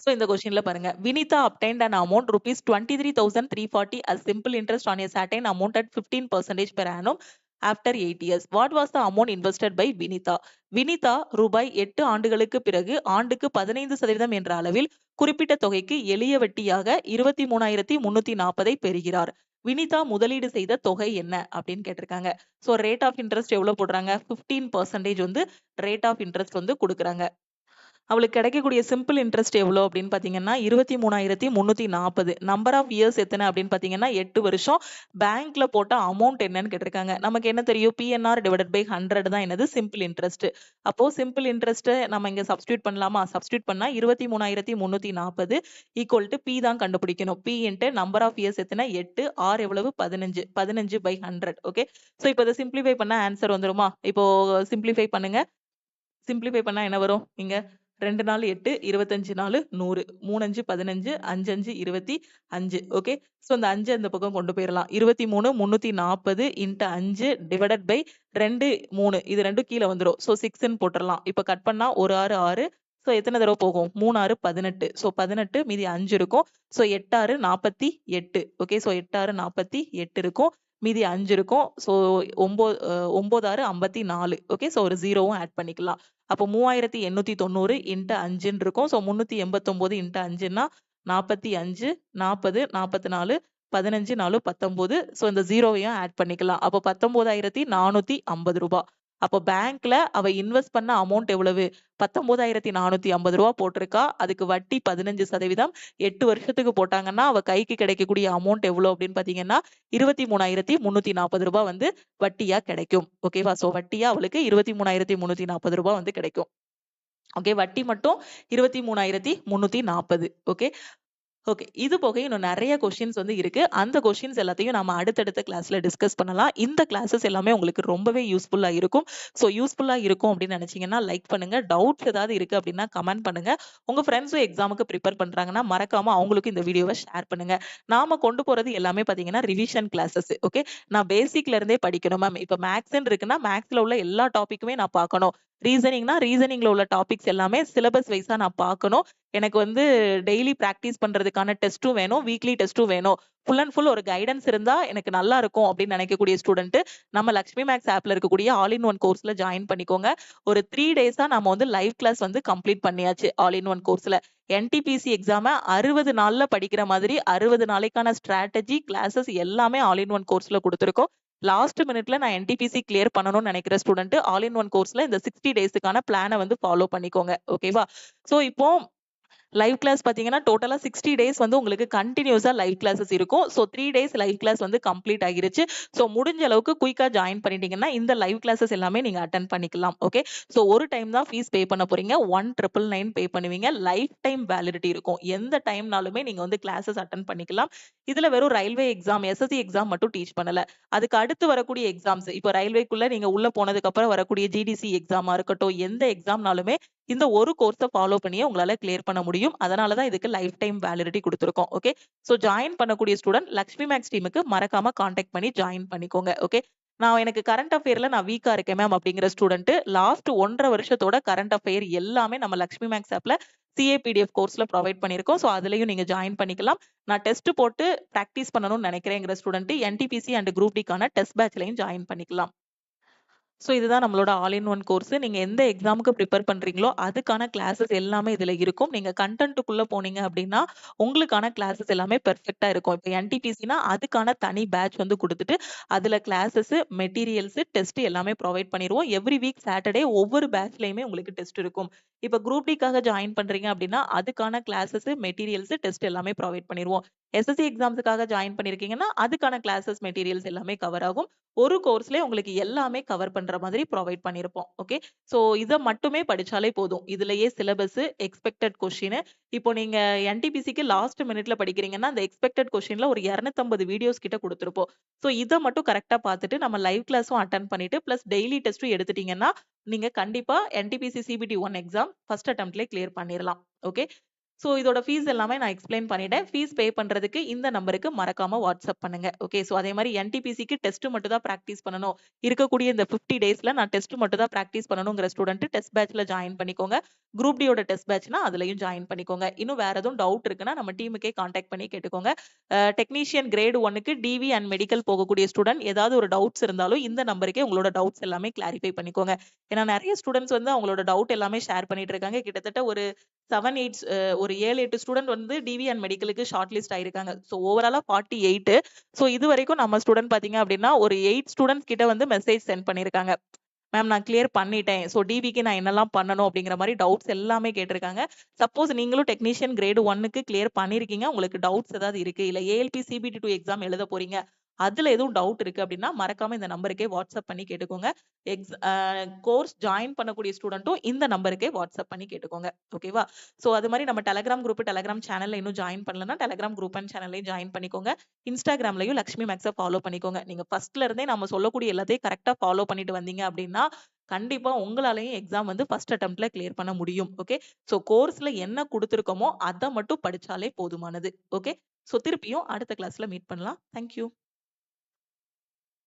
So இந்த கொஸ்டின்ல பாருங்க. Vinitha obtained an amount rupees 23,340 as simple interest on a certain amount at 15% per annum after 8 years. What was the amount invested by Vinitha? Vinitha ரூபாய் 8 ஆண்டுகளுக்கு பிறகு ஆண்டுக்கு 15% என்ற அளவில் குறிப்பிட்ட தொகைக்கு எளிய வட்டியாக 23,340 பெறுகிறார். வினிதா முதலீடு செய்த தொகை என்ன அப்படின்னு கேட்டிருக்காங்க. சோ ரேட் ஆஃப் இன்ட்ரெஸ்ட் எவ்வளவு போடுறாங்க? 15% வந்து ரேட் ஆஃப் இன்ட்ரெஸ்ட் வந்து குடுக்குறாங்க. அவளுக்கு கிடைக்கக்கூடிய சிம்பிள் இன்ட்ரெஸ்ட் எவ்வளோ அப்படின்னு பார்த்தீங்கன்னா, 23,340. நம்பர் ஆஃப் இயர்ஸ் எத்தன அப்படின்னு பார்த்தீங்கன்னா, 8 வருஷம். பேங்க்ல போட்ட அமௌண்ட் என்னன்னு கேட்டிருக்காங்க. நமக்கு என்ன தெரியும்? பிஎன்ஆர் டிவைடட் பை 100 தான் என்னது? Simple interest. அப்போ சிம்பிள் இன்ட்ரெஸ்ட் நம்ம இங்க சப்ஸ்டிட்யூட் பண்ணலாமா? சப்ஸ்டிட்யூட் பண்ணா 23,340 ஈக்குவல் டூ பி தான் கண்டுபிடிக்கணும். P into number of years எத்தன? 8. ஆர் எவ்வளவு? 15. 15 பை 100. ஓகே. ஸோ இப்போ இத சிம்ப்ளிஃபை பண்ணா ஆன்சர் வந்துருமா? இப்போ சிம்ப்ளிஃபை பண்ணுங்க. சிம்ப்ளிஃபை பண்ணா என்ன வரும்? இங்க 2 நாள் 8, 25 நாளு 100, 3 5 15, 5 5 25. ஓகே. சோ இந்த 5 இந்த பக்கம் கொண்டு போயிரலாம். 23,340 இன்டு 5 டிவைடட் பை 2, 3 இது 2 கீழ வந்துரும். சோ 6ன்னு போட்டுறலாம். இப்ப கட் பண்ணா 1 6 6. சோ எத்தன தடவ போகும்? 3 6 18. சோ 18 மீதி 5 இருக்கும். சோ 8 6 48. ஓகே. சோ 8 6 48 இருக்கும். மீதி 5 இருக்கும். சோ 9 9 6 54. ஓகே. சோ ஒரு 0வும் ஆட் பண்ணிக்கலாம். அப்போ 3890 இன்டு 5ன்னு இருக்கும். So 389 into 5ன்னா 45, 40, 44, 15 4 19. சோ இந்த 0வையும் ஆட் பண்ணிக்கலாம். அப்போ 19,450 ரூபாய். அப்போ பேங்க்ல அவ இன்வெஸ்ட் பண்ண அமௌண்ட் எவ்வளவு? 19,450 ரூபாய் போட்டிருக்கா. அதுக்கு வட்டி 15%. 8 வருஷத்துக்கு போட்டாங்கன்னா அவ கைக்கு கிடைக்கக்கூடிய அமௌண்ட் எவ்வளவு அப்படின்னு பாத்தீங்கன்னா 23,340 ரூபாய் வந்து வட்டியா கிடைக்கும். ஓகேவா? சோ வட்டியா அவளுக்கு 23,340 ரூபாய் வந்து கிடைக்கும். ஓகே. வட்டி மட்டும் 23,340. ஓகே. ஓகே. இது போக இன்னும் நெறைய கொஸ்டின்ஸ் வந்து இருக்கு. அந்த கொஸ்டின்ஸ் எல்லாத்தையும் நாம அடுத்தடுத்த கிளாஸ்ல டிஸ்கஸ் பண்ணலாம். இந்த கிளாஸஸ் எல்லாமே உங்களுக்கு ரொம்பவே யூஸ்ஃபுல்லா இருக்கும். சோ யூஸ்ஃபுல்லா இருக்கும் அப்படின்னு நினைச்சீங்கன்னா லைக் பண்ணுங்க. டவுட்ஸ் ஏதாவது இருக்கு அப்படின்னா கமெண்ட் பண்ணுங்க. உங்க ஃப்ரெண்ட்ஸும் எக்ஸாமுக்கு ப்ரிப்பேர் பண்றாங்கன்னா மறக்காம அவங்களுக்கும் இந்த வீடியோவை ஷேர் பண்ணுங்க. நாம கொண்டு போறது எல்லாமே பாத்தீங்கன்னா ரிவிஷன் கிளாஸஸ். ஓகே. நான் பேசிக்ல இருந்தே படிக்கணும் மேம். இப்ப மேக்ஸ்ன்னு இருக்குன்னா மேக்ஸ்ல உள்ள எல்லா டாபிக்குமே நான் பார்க்கணும். ரீசனிங்ல உள்ள டாபிக்ஸ் எல்லாமே சிலபஸ் வைஸா நான் பார்க்கணும். எனக்கு வந்து டெய்லி பிராக்டிஸ் பண்றதுக்கான டெஸ்ட்டும் வேணும். வீக்லி டெஸ்ட்டும் வேணும். ஃபுல் அண்ட் ஃபுல் ஒரு கைடன்ஸ் இருந்தா எனக்கு நல்லா இருக்கும் அப்படின்னு நினைக்கக்கூடிய ஸ்டூடெண்ட் நம்ம லக்ஷ்மி மேக்ஸ் ஆப்ல இருக்கக்கூடிய ஆல் இன் ஒன் கோர்ஸ்ல ஜாயின் பண்ணிக்கோங்க. ஒரு 3 டேஸா நாம வந்து லைவ் கிளாஸ் வந்து கம்ப்ளீட் பண்ணியாச்சு ஆல் இன் ஒன் கோர்ஸ்ல. என்டிபிசி எக்ஸாம 60 நாள்ல படிக்கிற மாதிரி 60 நாளைக்கான ஸ்ட்ராட்டஜி, கிளாஸஸ் எல்லாமே ஆல் இன் ஒன் கோர்ஸ்ல குடுத்துருக்கோம். லாஸ்ட் மினிட்ல நான் என்டிபிசி கிளியர் பண்ணணும்னு நினைக்கிற ஸ்டூடெண்ட் ஆல் இன் ஒன் கோர்ஸ்ல இந்த 60 டேஸ்க்கான பிளான வந்து ஃபாலோ பண்ணிக்கோங்க. ஓகேவா? சோ இப்போ லைவ் கிளாஸ் பார்த்தீங்கன்னா, டோட்டலா 60 டேஸ் வந்து உங்களுக்கு கன்டினியூஸா லைவ் கிளாஸஸ் இருக்கும். ஸோ 3 டேஸ் லைவ் கிளாஸ் வந்து கம்ப்ளீட் ஆகிருச்சு. ஸோ முடிஞ்ச அளவுக்கு குயிக்கா ஜாயின் பண்ணிட்டீங்கன்னா, இந்த லைவ் கிளாஸஸ் எல்லாமே நீங்க அட்டெண்ட் பண்ணிக்கலாம். ஓகே. ஸோ ஒரு டைம் தான் ஃபீஸ் பே பண்ண போறீங்க. 1999 பே பண்ணுவீங்க. லைஃப் டைம் வேலிடிட்டி இருக்கும். எந்த டைம்னாலுமே நீங்க வந்து கிளாஸஸ் அட்டெண்ட் பண்ணிக்கலாம். இதுல வெறும் ரயில்வே எக்ஸாம், எஸ்எஸ்சி எக்ஸாம் மட்டும் டீச் பண்ணல. அதுக்கு அடுத்து வரக்கூடிய எக்ஸாம்ஸ், இப்போ ரயில்வேக்குள்ள நீங்க உள்ள போனதுக்கு அப்புறம் வரக்கூடிய ஜிடிசி எக்ஸாமா இருக்கட்டும், எந்த எக்ஸாம்னாலுமே இந்த ஒரு கோர்ஸ ஃபாலோ பண்ணியே உங்களால கிளியர் பண்ண முடியும். அதனால தான் இதுக்கு லைஃப் டைம் வேலிடிட்டி குடுத்துருக்கோம். ஓகே. சோ ஜாயின் பண்ணக்கூடிய ஸ்டூடண்ட் லக்ஷ்மி மேக்ஸ் டீமுக்கு மறக்காம கான்டாக்ட் பண்ணி ஜாயின் பண்ணிக்கோங்க. ஓகே. எனக்கு கரண்ட் அஃபேர்ல நான் வீக்கா இருக்கேன் மேம் அப்படிங்கிற ஸ்டூடண்ட் லாஸ்ட் 1 1/2 வருஷத்தோட கரண்ட் அஃபேர் எல்லாமே நம்ம லக்ஷ்மி மேக்ஸ் ஆப்ல சிஏபிடிஎஃப் கோர்ஸ்ல ப்ரொவைட் பண்ணியிருக்கோம். சோ அதுலயும் நீங்க ஜாயின் பண்ணிக்கலாம். நான் டெஸ்ட் போட்டு பிராக்டிஸ் பண்ணணும்னு நினைக்கிறேங்கிற ஸ்டூடண்ட் என்டிபிசி அண்ட் குரூப் டிக்கான டெஸ்ட் பேட்ச்லயும் ஜாயின் பண்ணிக்கலாம். சோ இதுதான் நம்மளோட ஆல் இன் ஒன் கோர்ஸ். நீங்க எந்த எக்ஸாம்க்கு பிரிப்பேர் பண்றீங்களோ, அதுக்கான கிளாஸஸ் எல்லாமே இதுல இருக்கும். நீங்க கன்டென்ட்க்குள்ள போனீங்க அப்படின்னா, உங்களுக்கான கிளாஸஸ் எல்லாமே பெர்ஃபெக்ட்டா இருக்கும். இப்ப என்டிபிசினா அதுக்கான தனி பேட்ச் வந்து குடுத்துட்டு, அதுல கிளாஸஸ், மெட்டீரியல்ஸ், டெஸ்ட் எல்லாமே ப்ரொவைட் பண்ணிருவோம். எவ்ரி வீக் சாட்டர்டே ஒவ்வொரு பேட்ச்லயுமே உங்களுக்கு டெஸ்ட் இருக்கும். இப்ப குரூப் டிக்காக ஜாயின் பண்றீங்க அப்படின்னா, அதுக்கான கிளாஸஸ், மெட்டீரியல்ஸ், டெஸ்ட் எல்லாமே ப்ரொவைட் பண்ணிருவோம். எஸ்எஸ்சி எக்ஸாம்ஸ்க்காக ஜாயின் பண்ணியிருக்கீங்கன்னா, அதுக்கான கிளாஸஸ், மெட்டீரியல்ஸ் எல்லாமே கவர் ஆகும். ஒரு கோர்ஸ்லயே உங்களுக்கு எல்லாமே கவர் பண்ற மாதிரி ப்ரொவைட் பண்ணியிருப்போம். ஓகே. சோ இத மட்டுமே படிச்சாலே போதும். இதுலயே சிலபஸ், எக்ஸ்பெக்டட் கொஸ்டின் இப்போ நீங்க என்டிபிசிக்கு லாஸ்ட் மினிட்ல படிக்கிறீங்கன்னா, அந்த எக்ஸ்பெக்டட் கொஸ்டின்ல ஒரு 250 வீடியோஸ் கிட்ட குடுத்திருப்போம். சோ இத மட்டும் கரெக்ட்டா பார்த்துட்டு நம்ம லைவ் கிளாஸும் அட்டெண்ட் பண்ணிட்டு பிளஸ் டெய்லி டெஸ்டும் எடுத்துட்டீங்கன்னா, நீங்க கண்டிப்பா என்டிபிசி சிபிடி 1 எக்ஸாம் ஃபர்ஸ்ட் அட்டெம்ப்ட்லயே கிளியர் பண்ணிரலாம். ஓகே. சோ இதோட ஃபீஸ் எல்லாமே நான் எக்ஸ்பிளைன் பண்ணிட்டேன். ஃபீஸ் பே பண்றதுக்கு இந்த நம்பருக்கு மறக்காம வாட்ஸ்அப் பண்ணுங்க. ஓகே. சோ அதே மாரி என்டிபிசிக்கு டெஸ்ட் மட்டும் தான் பிராக்டிஸ் பண்ணணும். இருக்கக்கூடிய இந்த 50 டேஸ்ல நான் டெஸ்ட் மட்டும் தான் பிராக்டிஸ் பண்ணணுங்கிற ஸ்டூடண்ட் டெஸ்ட் பேட்ச்ல ஜாயின் பண்ணிக்கோங்க. குரூப் டியோட டெஸ்ட் பேட்ச்னா அதுலயும் ஜாயின் பண்ணிக்கோங்க. இன்னும் வேற எதுவும் டவுட் இருக்குன்னா நம்ம டீமுக்கே கான்டாக்ட் பண்ணி கேட்டுக்கோங்க. டெக்னீஷியன் கிரேட் 1க்கு டிவி அண்ட் மெடிக்கல் போகக்கூடிய ஸ்டூடண்ட் ஏதாவது ஒரு டவுட்ஸ் இருந்தாலும் இந்த நம்பருக்கே உங்களோட டவுட்ஸ் எல்லாமே கிளாரிஃபை பண்ணிக்கோங்க. ஏன்னா நெறைய ஸ்டூடண்ட்ஸ் வந்து அவங்களோட டவுட் எல்லாமே ஷேர் பண்ணிட்டு இருக்காங்க. கிட்டத்தட்ட ஒரு 7, 8 ஒரு 7, 8 ஸ்டூடண்ட் வந்து டிவி அண்ட் மெடிக்கலுக்கு ஷார்ட் லிஸ்ட் ஆயிருக்காங்க. சோ ஓவராலா 48. சோ இதுவரைக்கும் நம்ம ஸ்டூடண்ட் பாத்தீங்க அப்படின்னா, ஒரு 8 ஸ்டூடண்ட்ஸ் கிட்ட வந்து மெசேஜ் சென்ட் பண்ணியிருக்காங்க. மேம் நான் கிளியர் பண்ணிட்டேன். சோ டிவிக்கு நான் என்னலாம் பண்ணணும் அப்படிங்கிற மாரி டவுட்ஸ் எல்லாமே கேட்டிருக்காங்க. சப்போஸ் நீங்களும் டெக்னீஷியன் கிரேட் 1க்கு கிளியர் பண்ணியிருக்கீங்க. உங்களுக்கு டவுட்ஸ் ஏதாவது இருக்கு. இல்ல ஏஎல்பி சிபிடி 2 எக்ஸாம் எழுத போறீங்க. அதுல எதுவும் டவுட் இருக்கு அப்படின்னா, மறக்காம இந்த நம்பருக்கே வாட்ஸ்அப் பண்ணி கேட்டுக்கோங்க. எக்ஸ் அ கோர்ஸ் ஜாயின் பண்ணக்கூடிய ஸ்டூடண்ட்டும் இந்த நம்பருக்கே வாட்ஸ்அப் பண்ணி கேட்டுக்கோங்க. ஓகேவா? சோ அது மாரி நம்ம டெலகிராம் குரூப், டெலகிராம் சேனல்ல இன்னும் ஜாயின் பண்ணலன்னா, டெலகிராம் குரூப் அண்ட் சேனல்லயும் ஜாயின் பண்ணிக்கோங்க. இன்ஸ்டாகிராம்லயும் லக்ஷ்மி மேக்ஸ ஃபாலோ பண்ணிக்கோங்க. நீங்க ஃபர்ஸ்ட்ல இருந்தே நம்ம சொல்லக்கூடிய எல்லாத்தையும் கரெக்ட்டா ஃபாலோ பண்ணிட்டு வந்தீங்க அப்படின்னா, கண்டிப்பா உங்களாலயும் எக்ஸாம் வந்து ஃபர்ஸ்ட் அட்டெம்ப்ட்ல கிளியர் பண்ண முடியும். ஓகே. சோ கோர்ஸ்ல என்ன குடுத்திருக்கோமோ, அத மட்டும் படிச்சாலே போதுமானது. ஓகே. சோ திருப்பியும் அடுத்த கிளாஸ்ல மீட் பண்ணலாம். Thank you.